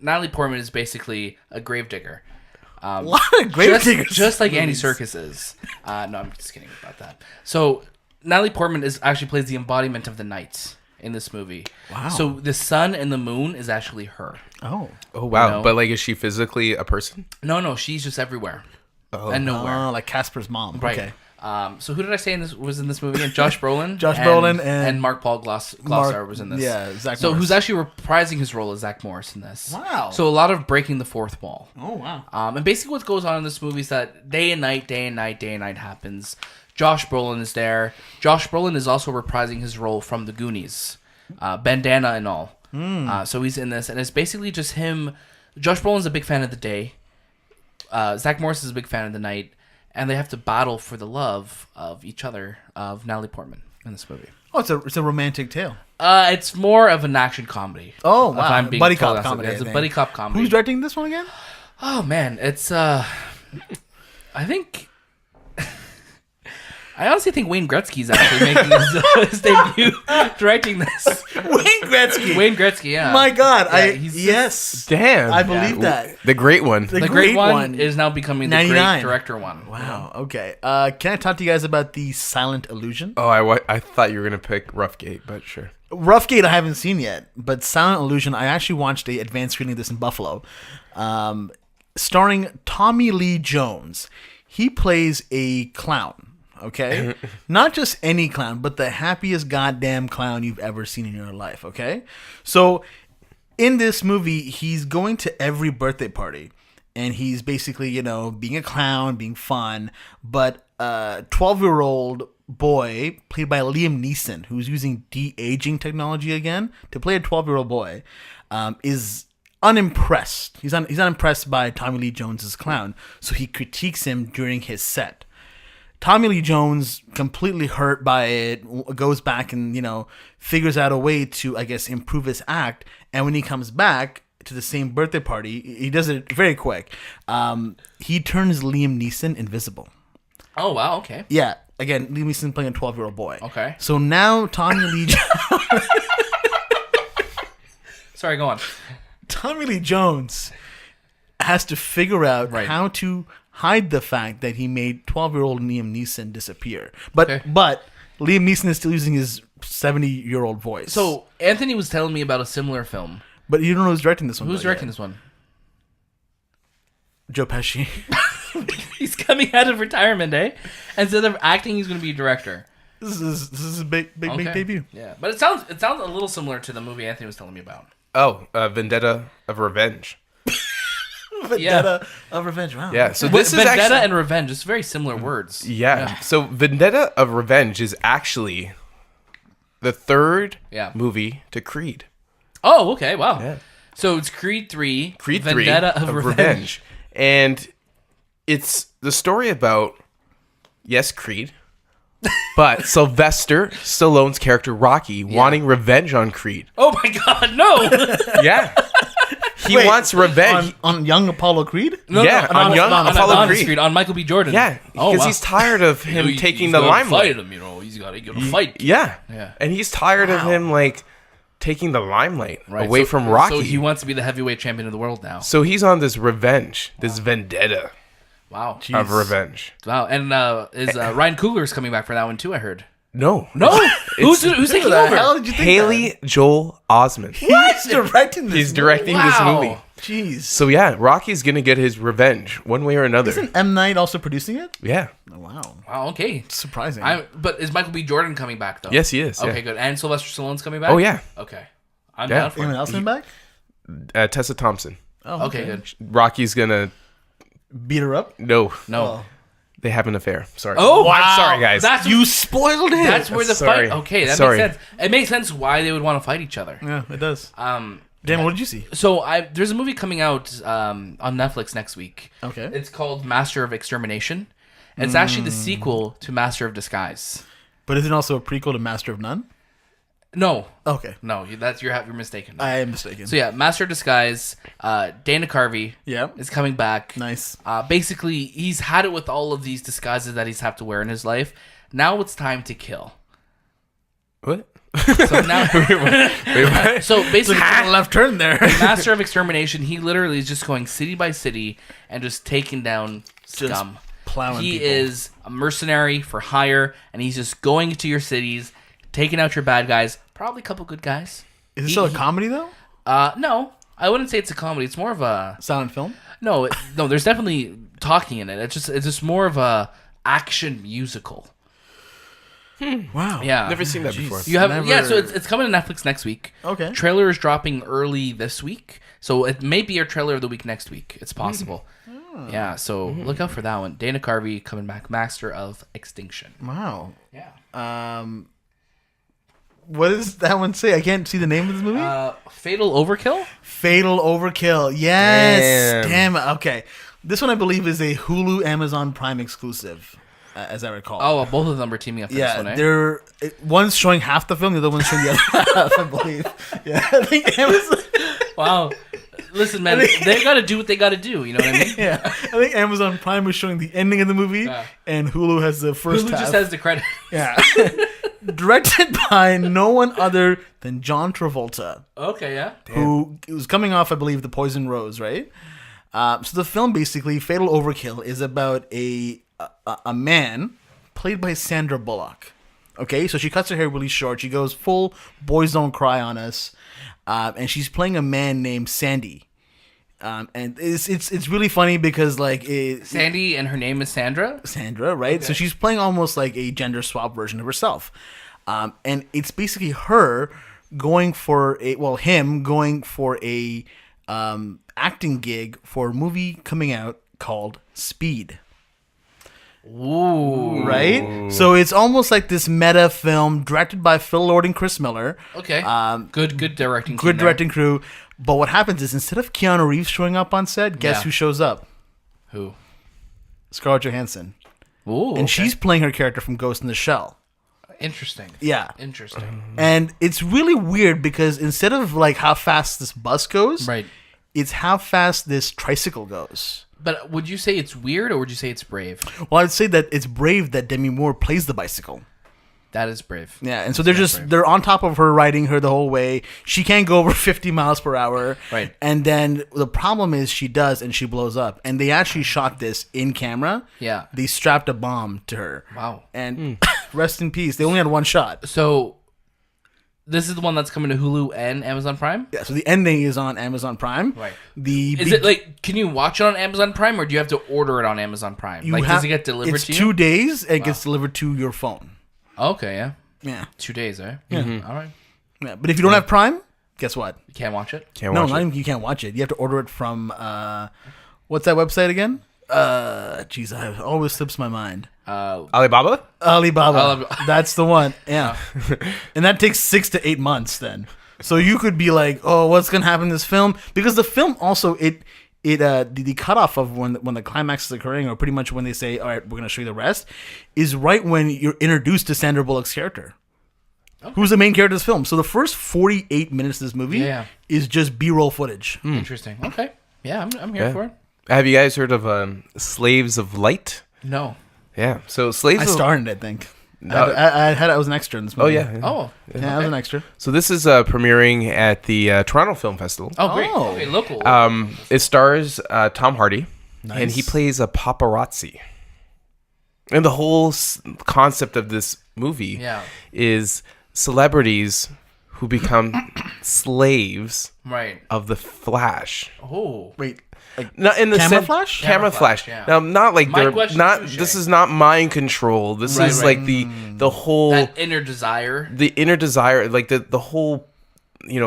Natalie Portman is basically a gravedigger. A lot of grave diggers. Just like Andy Serkis is. No, I'm just kidding about that. So Natalie Portman actually plays the embodiment of the knights in this movie. Wow. So the sun and the moon is actually her. Oh. Oh wow! You know? But like, is she physically a person? No, she's just everywhere and nowhere. Oh, like Casper's mom. Right. Okay. So who did I say was in this movie? And Josh Brolin. Josh Brolin and Mark Paul Gosselaar was in this. yeah, Zach So Morris. who's actually reprising his role as Zach Morris in this? Wow. So a lot of breaking the fourth wall. Oh, wow. And basically what goes on in this movie is that day and night happens. Josh Brolin is there. Josh Brolin is also reprising his role from The Goonies. Bandana and all. So he's in this, and it's basically just him. Josh Brolin's a big fan of the day. Zach Morris is a big fan of the night. And they have to battle for the love of each other, of Natalie Portman in this movie. Oh, it's a romantic tale. It's more of an action comedy. Oh, if wow. I'm being Buddy totally cop honest. comedy, It's I a think. buddy cop comedy. Who's directing this one again? Oh man, it's I think I honestly think Wayne Gretzky's actually making his debut directing this. Wayne Gretzky. Wayne Gretzky, yeah. My God. Yeah, he's yes. Damn! I believe that. The great one. the great great one, one. is now becoming the 99. great director one. Wow. Okay. Can I talk to you guys about the Silent Illusion? Oh, I thought you were gonna pick Roughgate, but sure. Roughgate I haven't seen yet, but Silent Illusion I actually watched a advanced screening of this in Buffalo. starring Tommy Lee Jones. He plays a clown, okay? Not just any clown, but the happiest goddamn clown you've ever seen in your life, okay? So in this movie, he's going to every birthday party, and he's basically, being a clown, being fun, but a 12-year-old boy played by Liam Neeson, who's using de-aging technology again to play a 12-year-old boy, is unimpressed. He's unimpressed by Tommy Lee Jones's clown, so he critiques him during his set. Tommy Lee Jones, completely hurt by it, goes back and, figures out a way to, I guess, improve his act. And when he comes back to the same birthday party, he does it very quick. He turns Liam Neeson invisible. Oh, wow. Okay. Yeah. Again, Liam Neeson playing a 12-year-old boy. Okay. So now Tommy Lee Jones... Sorry, go on. Tommy Lee Jones has to figure out how to hide the fact that he made 12-year-old Liam Neeson disappear. But Liam Neeson is still using his 70-year-old voice. So Anthony was telling me about a similar film. But you don't know who's directing this one. Who's directing this one? Joe Pesci. He's coming out of retirement, eh? Instead of acting, he's going to be a director. This is a big debut. Yeah, but it sounds a little similar to the movie Anthony was telling me about. Oh, Vendetta of Revenge. Vendetta of Revenge. Wow. Yeah, so this is Vendetta actually... and Revenge. It's very similar words. Yeah. So Vendetta of Revenge is actually the third movie to Creed. Oh, okay. Wow. Yeah. So it's Creed 3. Creed Vendetta 3 of Revenge. And it's the story about, yes, Creed, but Sylvester Stallone's character Rocky wanting revenge on Creed. Oh my God, no! Yeah. He wants revenge. On young Apollo Creed? On young Apollo Creed. On Michael B. Jordan. Yeah, because he's tired of him taking the limelight. Fight him, he's got to fight. Yeah. And he's tired of him, taking the limelight away from Rocky. So he wants to be the heavyweight champion of the world now. So he's on this revenge, this vendetta. Wow. Of revenge. Wow. And Ryan Coogler's coming back for that one too, I heard. No. Who's taking over? Hell did you think Haley Joel Osment. He's directing this He's directing this movie. Jeez. So yeah, Rocky's gonna get his revenge one way or another. Isn't M. Night also producing it? Yeah. Oh, wow. Wow, okay. Surprising. But is Michael B. Jordan coming back though? Yes, he is. Okay, good. And Sylvester Stallone's coming back? Oh yeah. Okay. I'm down for Anyone it. else coming back? Tessa Thompson. Oh, Okay, good. Rocky's gonna Beat her up? no. Oh. They have an affair. Sorry. Oh, wow. I'm sorry, guys. You spoiled it. That's where the Sorry. fight. Okay, that Sorry. makes sense. It makes sense why they would want to fight each other. Yeah, it does. Dan, what did you see? So there's a movie coming out on Netflix next week. Okay. It's called Master of Extermination. It's actually the sequel to Master of Disguise. But isn't it also a prequel to Master of None? No. Okay. No, you're mistaken. I am mistaken. So yeah, Master of Disguise. Dana Carvey is coming back. Nice. Basically, he's had it with all of these disguises that he's have to wear in his life. Now it's time to kill. What? So now, so basically, a left turn there. Master of Extermination. He literally is just going city by city and just taking down scum. Plowing He people. is a mercenary for hire, and he's just going into your cities, taking out your bad guys. Probably a couple good guys. Is it still a comedy though? No, I wouldn't say it's a comedy. It's more of a Silent film? no. There's definitely talking in it. It's just more of a action musical. Wow. Yeah, Never seen that before. You have So it's coming to Netflix next week. Okay. Trailer is dropping early this week, so it may be our trailer of the week next week. It's possible. Yeah, so look out for that one. Dana Carvey coming back, Master of Extinction. Wow. Yeah. What does that one say? I can't see the name of this movie. Fatal Overkill. Fatal Overkill. Yes. Damn. Damn. Okay. This one I believe is a Hulu Amazon Prime exclusive, as I recall. Oh, well, both of them are teaming up for this one. Eh? One's showing half the film, the other one's showing the other half, I believe. Yeah, I think Amazon. Wow. Listen, man, they got to do what they got to do. You know what I mean? Yeah, I think Amazon Prime is showing the ending of the movie, and Hulu has the first Hulu half. just has the credit. Yeah. Directed by no one other than John Travolta. Okay, yeah. Who was coming off, I believe, The Poison Rose, right? So the film, basically, Fatal Overkill, is about a man played by Sandra Bullock. Okay, so she cuts her hair really short. She goes full Boys Don't Cry on us. And she's playing a man named Sandy. And it's really funny because like Sandy and her name is Sandra. Sandra, right? Okay. So she's playing almost like a gender swap version of herself, and it's basically her going for him going for a acting gig for a movie coming out called Speed. Ooh. Right? So it's almost like this meta film directed by Phil Lord and Chris Miller. Okay. Good directing team. Good directing crew. But what happens is instead of Keanu Reeves showing up on set, guess who shows up? Who? Scarlett Johansson. Ooh. And she's playing her character from Ghost in the Shell. Interesting. Yeah. Interesting. And it's really weird because instead of like how fast this bus goes, right, it's how fast this tricycle goes. But would you say it's weird or would you say it's brave? Well, I'd say that it's brave that Demi Moore plays the bicycle. That is brave. Yeah, and so they're on top of her, riding her the whole way. She can't go over 50 miles per hour. Right. And then the problem is she does, and she blows up. And they actually shot this in camera. Yeah. They strapped a bomb to her. Wow. And rest in peace. They only had one shot. So this is the one that's coming to Hulu and Amazon Prime? Yeah, so the ending is on Amazon Prime. Right. Is it like, can you watch it on Amazon Prime or do you have to order it on Amazon Prime? Does it get delivered to you? It's 2 days and it gets delivered to your phone. Okay, yeah. Yeah. 2 days, eh? Yeah. All right. Yeah, but if you don't have Prime, guess what? You can't watch it? You can't watch it. You have to order it from, what's that website again? Jeez, it always slips my mind. Alibaba? Alibaba. That's the one. Yeah. And that takes 6 to 8 months then. So you could be like, oh, what's going to happen in this film? Because the film also, the cutoff of when the climax is occurring, or pretty much when they say, all right, we're going to show you the rest, is right when you're introduced to Sandra Bullock's character. Okay. Who's the main character of this film. So the first 48 minutes of this movie is just B-roll footage. Interesting. Okay. Yeah, I'm here for it. Have you guys heard of Slaves of Light? No. Yeah. So Slaves I of... started, I think. I was an extra in this movie. Oh, yeah. Oh. Yeah, I was an extra. So this is premiering at the Toronto Film Festival. Oh, great. Okay, local. It stars Tom Hardy, nice. And he plays a paparazzi. And the whole concept of this movie is celebrities who become slaves of the Flash. Oh. Wait. Like not in the camera flash? Camera flash. Yeah. Now, not like My they're not. question, This is not mind control. This is like the whole that inner desire. The inner desire, like the whole,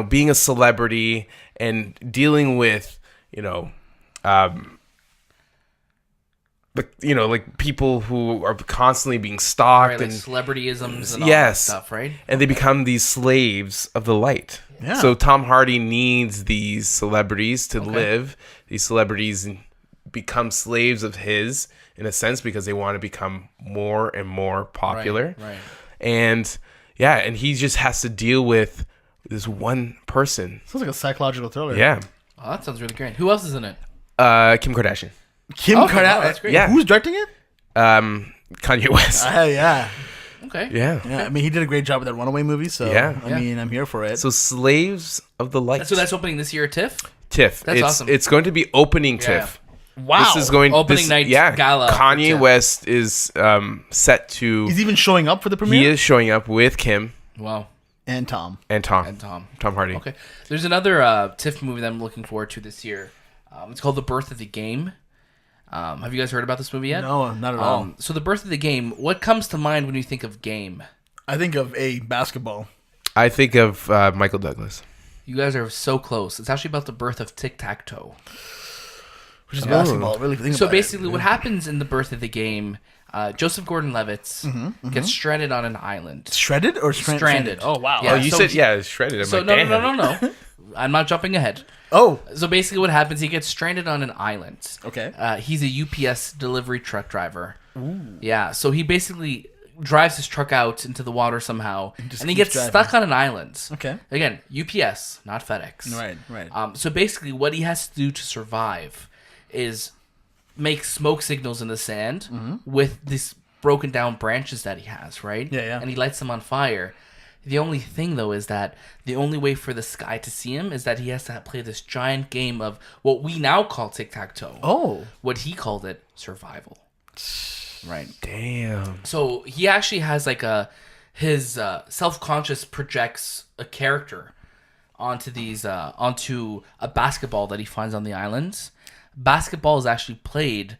being a celebrity and dealing with, like people who are constantly being stalked like and celebrityisms and all that stuff, right? And they become these slaves of the light. Yeah. So Tom Hardy needs these celebrities to live. These celebrities become slaves of his, in a sense, because they want to become more and more popular. Right. And and he just has to deal with this one person. Sounds like a psychological thriller. Yeah. Oh, that sounds really great. Who else is in it? Kim Kardashian. Kim Kardashian. Wow, that's great. Yeah. Who's directing it? Kanye West. Yeah. Okay. Yeah. I mean, he did a great job with that Runaway movie, so I mean, I'm here for it. So Slaves of the Light. So that's opening this year at TIFF? TIFF. That's awesome. It's going to be opening TIFF. Wow. This is going opening night gala. Kanye West is set to. He's even showing up for the premiere? He is showing up with Kim. Wow. And Tom. Tom Hardy. Okay. There's another TIFF movie that I'm looking forward to this year. It's called The Birth of the Game. Have you guys heard about this movie yet? No, not at all. So The Birth of the Game, what comes to mind when you think of game? I think of basketball. I think of Michael Douglas. You guys are so close. It's actually about the birth of tic-tac-toe. Which is basketball, really. So basically what happens in The Birth of the Game, Joseph Gordon-Levitt gets stranded on an island. Shredded or stranded? Oh, wow. Yeah, You said shredded. So no. I'm not jumping ahead. Oh. So basically what happens, he gets stranded on an island. Okay. He's a UPS delivery truck driver. Ooh. Yeah, so he basically drives his truck out into the water somehow, and he gets stuck on an island. Okay. Again, UPS, not FedEx. Right. So basically what he has to do to survive is make smoke signals in the sand with these broken down branches that he has, right? Yeah. And he lights them on fire. The only thing, though, is that the only way for this guy to see him is that he has to play this giant game of what we now call tic-tac-toe. Oh. What he called it, survival. Right. Damn. So he actually has like his self-conscious projects a character onto a basketball that he finds on the islands. Basketball is actually played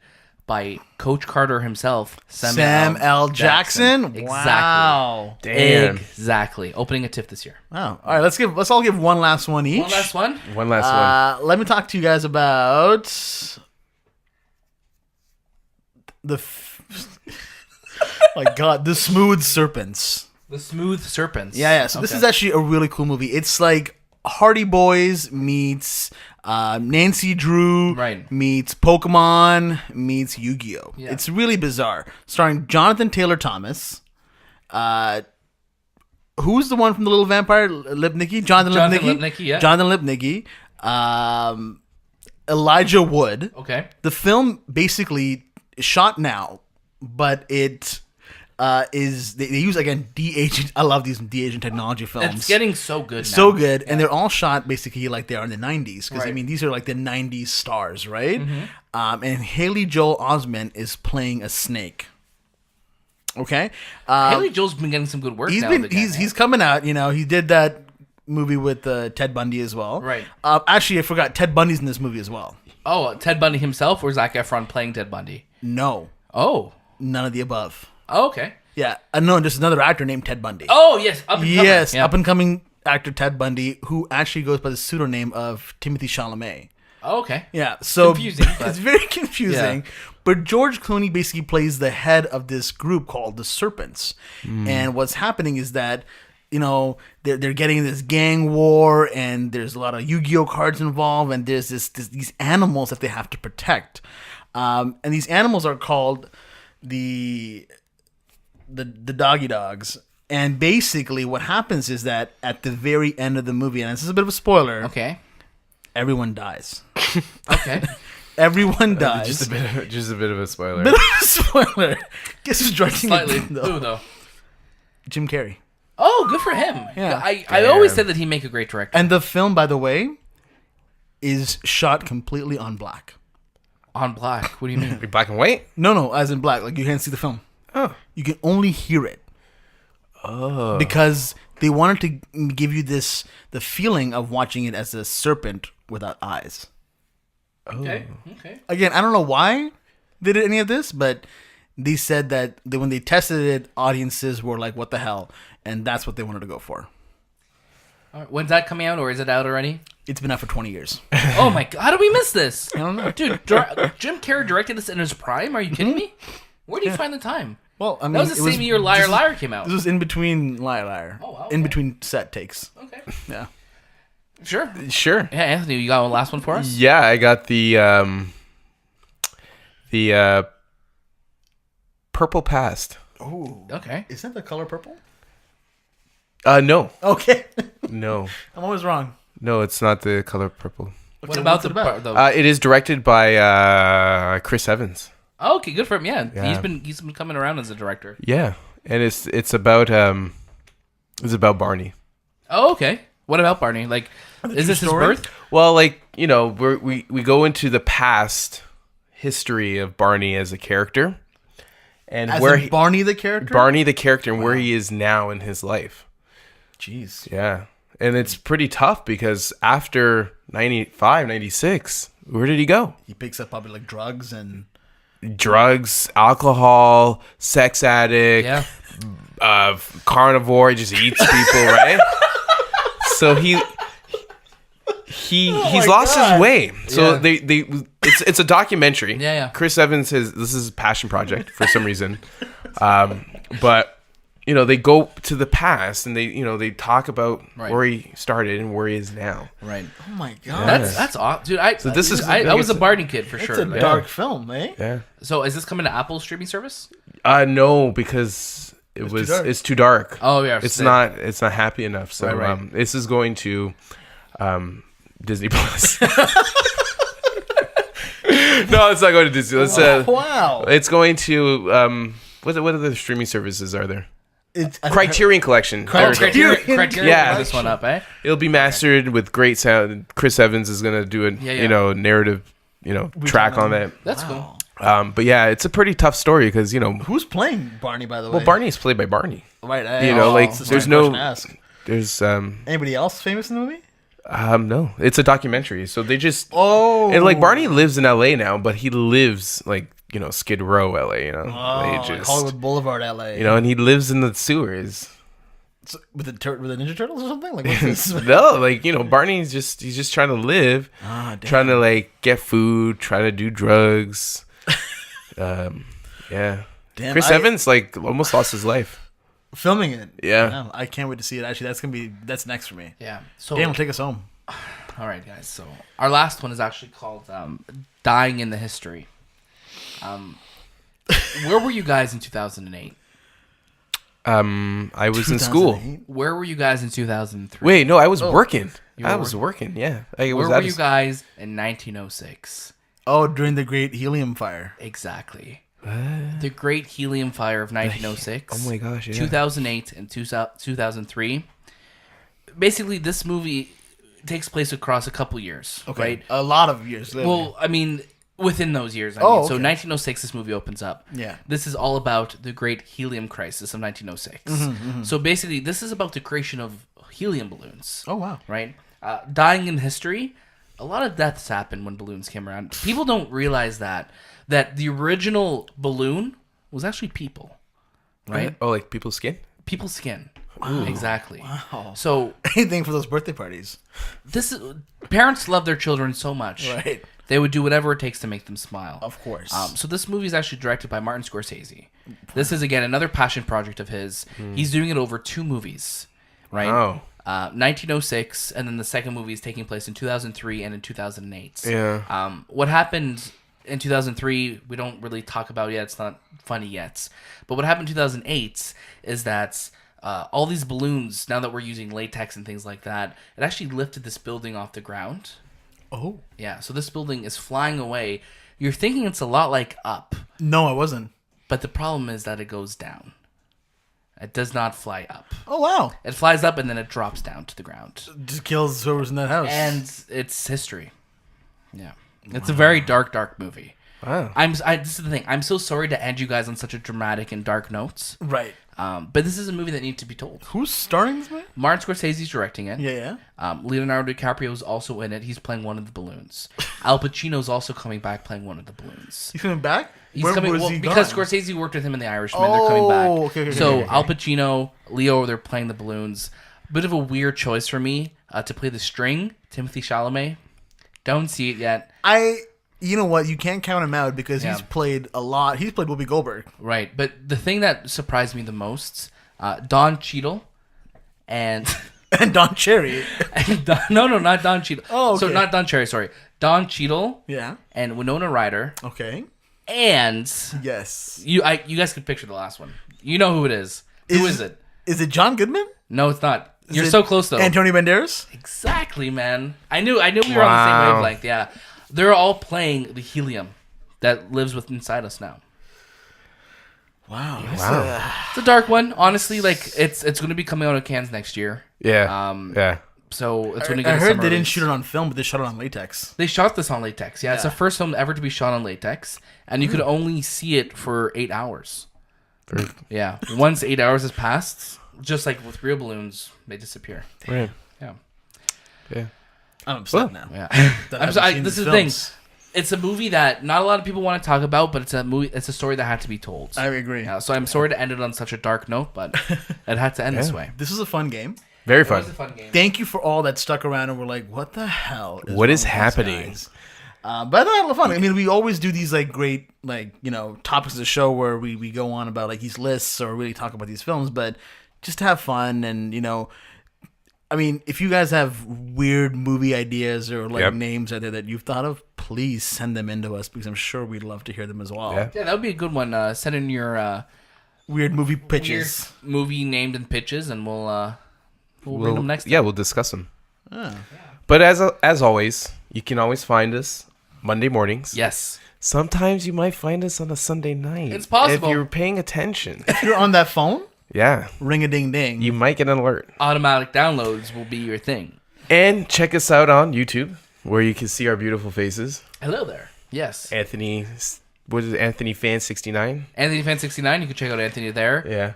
by Coach Carter himself, Sam L. Jackson. Exactly. Wow. Damn. Exactly. Opening a TIFF this year. Wow. All right, let's all give one last one each. One last one. One last one. Let me talk to you guys about my God, the Smooth Serpents. The Smooth Serpents. Yeah. So this is actually a really cool movie. It's like Hardy Boys meets Nancy Drew meets Pokemon meets Yu-Gi-Oh. Yeah. It's really bizarre. Starring Jonathan Taylor Thomas. Who's the one from the Little Vampire? Lipnicki? Jonathan Lipnicki. Yeah. Jonathan Lipnicki. Elijah Wood. Okay. The film basically is shot now, but it is they use again de-aging. I love these de-aging technology films. It's getting so good now. So good, and they're all shot basically like they are in the 90s, because Right. these are like the 90s stars, right? And Haley Joel Osment is playing a snake. Okay, Haley Joel's been getting some good work. He's coming out. He did that movie with Ted Bundy as well. Right. Actually, I forgot Ted Bundy's in this movie as well. Oh, Ted Bundy himself, or Zac Efron playing Ted Bundy? No, Oh. none of the above. Oh, okay. Yeah, no, just another actor named Ted Bundy. Oh, yes. Up and coming. Yes, Yeah. up and coming actor Ted Bundy, who actually goes by the pseudonym of Timothy Chalamet. Oh, okay. Yeah, so Confusing, but- it's very confusing. Yeah. But George Clooney basically plays the head of this group called the Serpents, and what's happening is that they're getting this gang war, and there's a lot of Yu-Gi-Oh cards involved, and there's these animals that they have to protect, and these animals are called the doggy dogs. And basically, what happens is that at the very end of the movie, and this is a bit of a spoiler, Okay. everyone dies. Okay. Everyone dies. Just a bit of a spoiler. Bit of a spoiler. Guess who's directing Slightly. it? Who, though? Jim Carrey. Oh, good for him. Yeah. I always said that he'd make a great director. And the film, by the way, is shot completely on black. On black. What do you mean? Black and white? No, as in black. Like, you can't see the film. Oh. You can only hear it. Oh. Because they wanted to give you the feeling of watching it as a serpent without eyes. Okay. Again, I don't know why they did any of this, but they said that when they tested it, audiences were like, what the hell? And that's what they wanted to go for. All right. When's that coming out, or is it out already? It's been out for 20 years. Oh my God! How did we miss this? I don't know. Dude, Jim Carrey directed this in his prime? Are you kidding me? Where do you find the time? Well, I mean, That was the same year Liar Liar came out. This was in between Liar Liar. Oh, wow, In okay. between set takes. Okay. Yeah. Sure. Sure. Yeah, Anthony, you got one last one for us? Yeah, I got the Purple Past. Oh. Okay. Is that the color purple? No. Okay. No. I'm always wrong. No, it's not the color purple. What about what's it It is directed by Chris Evans. Oh, okay, good for him. Yeah. Yeah. He's been coming around as a director. Yeah, and it's about Barney. Oh, okay. What about Barney? Like, is this his story? birth? Well, we go into the past history of Barney as a character, and As where in Barney the character? Barney the character and where he is now in his life. Jeez. Yeah, and it's pretty tough because after 95, 96, where did he go? He picks up probably like drugs and... Drugs, alcohol, sex addict, carnivore. He just eats people, right? So he's lost his way. So it's a documentary. Yeah. Chris Evans this is his passion project for some reason. But they go to the past and they talk about where he started and where he is now. Right. Oh my God. That's awesome, dude. I was a Barney kid for sure. It's a Like, dark film, eh? Yeah. So is this coming to Apple's streaming service? No, because it's too dark. Oh yeah. It's sick. not happy enough. So Right. this is going to Disney Plus. No, it's not going to Disney. Wow. It's going to what other streaming services are there? It's Criterion Collection. Criterion Yeah. put this one up, eh? It'll be mastered with great sound. Chris Evans is going to do a narrative track on that. That's cool. But yeah, it's a pretty tough story because Who's playing Barney, by the way? well, Barney's played by Barney. Right. There's no Ask. there's Anybody else famous in the movie? No, it's a documentary. So they just Oh, and Barney lives in LA now, but he lives Skid Row, LA. like Hollywood Boulevard, LA. And he lives in the sewers. So, with the Ninja Turtles or something. Like what's this? No, Barney's he's trying to live, trying to get food, trying to do drugs. Yeah. Damn, Chris Evans almost lost his life. Filming it. Yeah. I can't wait to see it. Actually, that's next for me. Yeah. So Damn, take us home. all right, guys. So our last one is actually called "Dying in the History." Where were you guys in 2008? I was in school. 2008? Where were you guys in 2003? Wait, no, I was working. You I were was working. Yeah. Where were you guys in 1906? Oh, during the Great Helium Fire. Exactly. The Great Helium Fire of 1906. Oh my gosh, yeah. 2008 and 2003. Basically, this movie takes place across a couple years, Okay. right? A lot of years. Literally. Well, I mean, within those years. So okay. 1906, this movie opens up. Yeah. This is all about the Great Helium Crisis of 1906. So basically, this is about the creation of helium balloons. Oh, wow. Right? Dying in history, a lot of deaths happened when balloons came around. People don't realize that the original balloon was actually people, right? Oh, people's skin? People's skin. Exactly. Wow. So Anything for those birthday parties. parents love their children so much. Right. They would do whatever it takes to make them smile. Of course. So this movie is actually directed by Martin Scorsese. This is, again, another passion project of his. He's doing it over 2 movies, right? Oh. 1906, and then the second movie is taking place in 2003 and in 2008. Yeah. What happened in 2003, we don't really talk about yet. It's not funny yet. But what happened in 2008 is that all these balloons, now that we're using latex and things like that, it actually lifted this building off the ground. Oh. Yeah, so this building is flying away. You're thinking it's a lot like Up, No, I wasn't. but the problem is that it goes down. It does not fly up. Oh, wow. It flies up and then it drops down to the ground. Just kills whoever's in that house. And it's history. Yeah. It's a very dark, dark movie. Wow. This is the thing. I'm so sorry to end you guys on such a dramatic and dark notes. Right. But this is a movie that needs to be told. Who's starring this movie? Martin Scorsese's directing it. Yeah. Leonardo DiCaprio is also in it. He's playing one of the balloons. Al Pacino's also coming back playing one of the balloons. He's coming back? He's Where coming was he because gone? Scorsese worked with him in The Irishman. They're coming back. Okay, So Al Pacino, Leo, they're playing the balloons. Bit of a weird choice for me to play the string. Timothy Chalamet. Don't see it yet. You know what? You can't count him out because Yeah. he's played a lot. He's played Whoopi Goldberg. Right, but the thing that surprised me the most, Don Cheadle and And Don Cherry. not Don Cheadle. Oh, So okay. not Don Cherry, sorry. Don Cheadle Yeah. and Winona Ryder Okay. and Yes. you guys could picture the last one. You know who it is. Who is it? Is it John Goodman? No, it's not. Is You're it so close though. Antonio Banderas? Exactly, man. I knew we were on the same wavelength. Yeah, they're all playing the helium that lives within inside us now. Wow. Wow. It's a dark one, honestly. It's going to be coming out of cans next year. Yeah. Yeah. So it's going to get. I a heard summer they didn't release. shoot it on film, but they shot it on latex. They shot this on latex. Yeah, it's the first film ever to be shot on latex, and you could only see it for 8 hours. Yeah, once 8 hours has passed, just like with real balloons, they disappear. Right. Yeah. Yeah. I'm upset now. Yeah. That I'm I've sorry. seen This these is the thing. films. It's a movie that not a lot of people want to talk about, but it's a movie. It's a story that had to be told. I agree. Yeah, so I'm sorry to end it on such a dark note, but it had to end this way. This was a fun game. Very It fun. was a fun game. Thank you for all that stuck around and were like, what the hell What is wrong with these happening? guys? But I thought it had a lot of fun. I mean, we always do these great topics of the show where we go on about these lists or really talk about these films, but just to have fun and I mean, if you guys have weird movie ideas or Yep. names out there that you've thought of, please send them in to us because I'm sure we'd love to hear them as well. Yeah. Yeah, that would be a good one. Send in your Weird movie pitches. weird movie named and pitches, and we'll bring them next time. Yeah, we'll discuss them. Ah. But as always, you can always find us Monday mornings. Yes. Sometimes you might find us on a Sunday night. It's possible. If you're paying attention. If you're on that phone, Yeah. ring a ding ding. You might get an alert. Automatic downloads will be your thing. And check us out on YouTube, where you can see our beautiful faces. Hello there. Yes. Anthony, what is it? Anthony Fan 69? Anthony Fan 69. You can check out Anthony there. Yeah.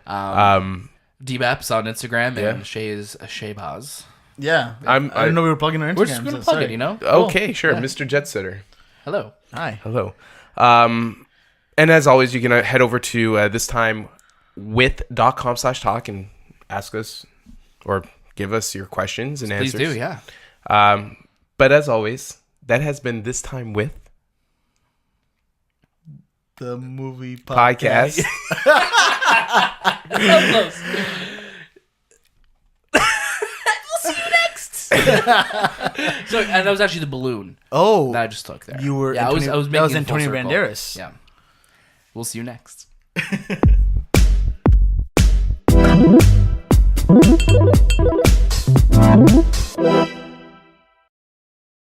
DBAP's on Instagram, and Yeah. Shay is a Shaybaz. Yeah. I I didn't know we were plugging our Instagrams. We're just going to plug it, you know? Okay, sure. Yeah. Mr. Jetsitter. Hello. Hi. Hello. And as always, you can head over to thistimewith.com/talk and ask us or give us your questions and Please answers. do, yeah. But as always, that has been This Time With The movie podcast. Close. We'll see you next. So, and that was actually the balloon Oh. that I just took there. You were Yeah, I was making that was it full Antonio circle. Banderas. Yeah. We'll see you next.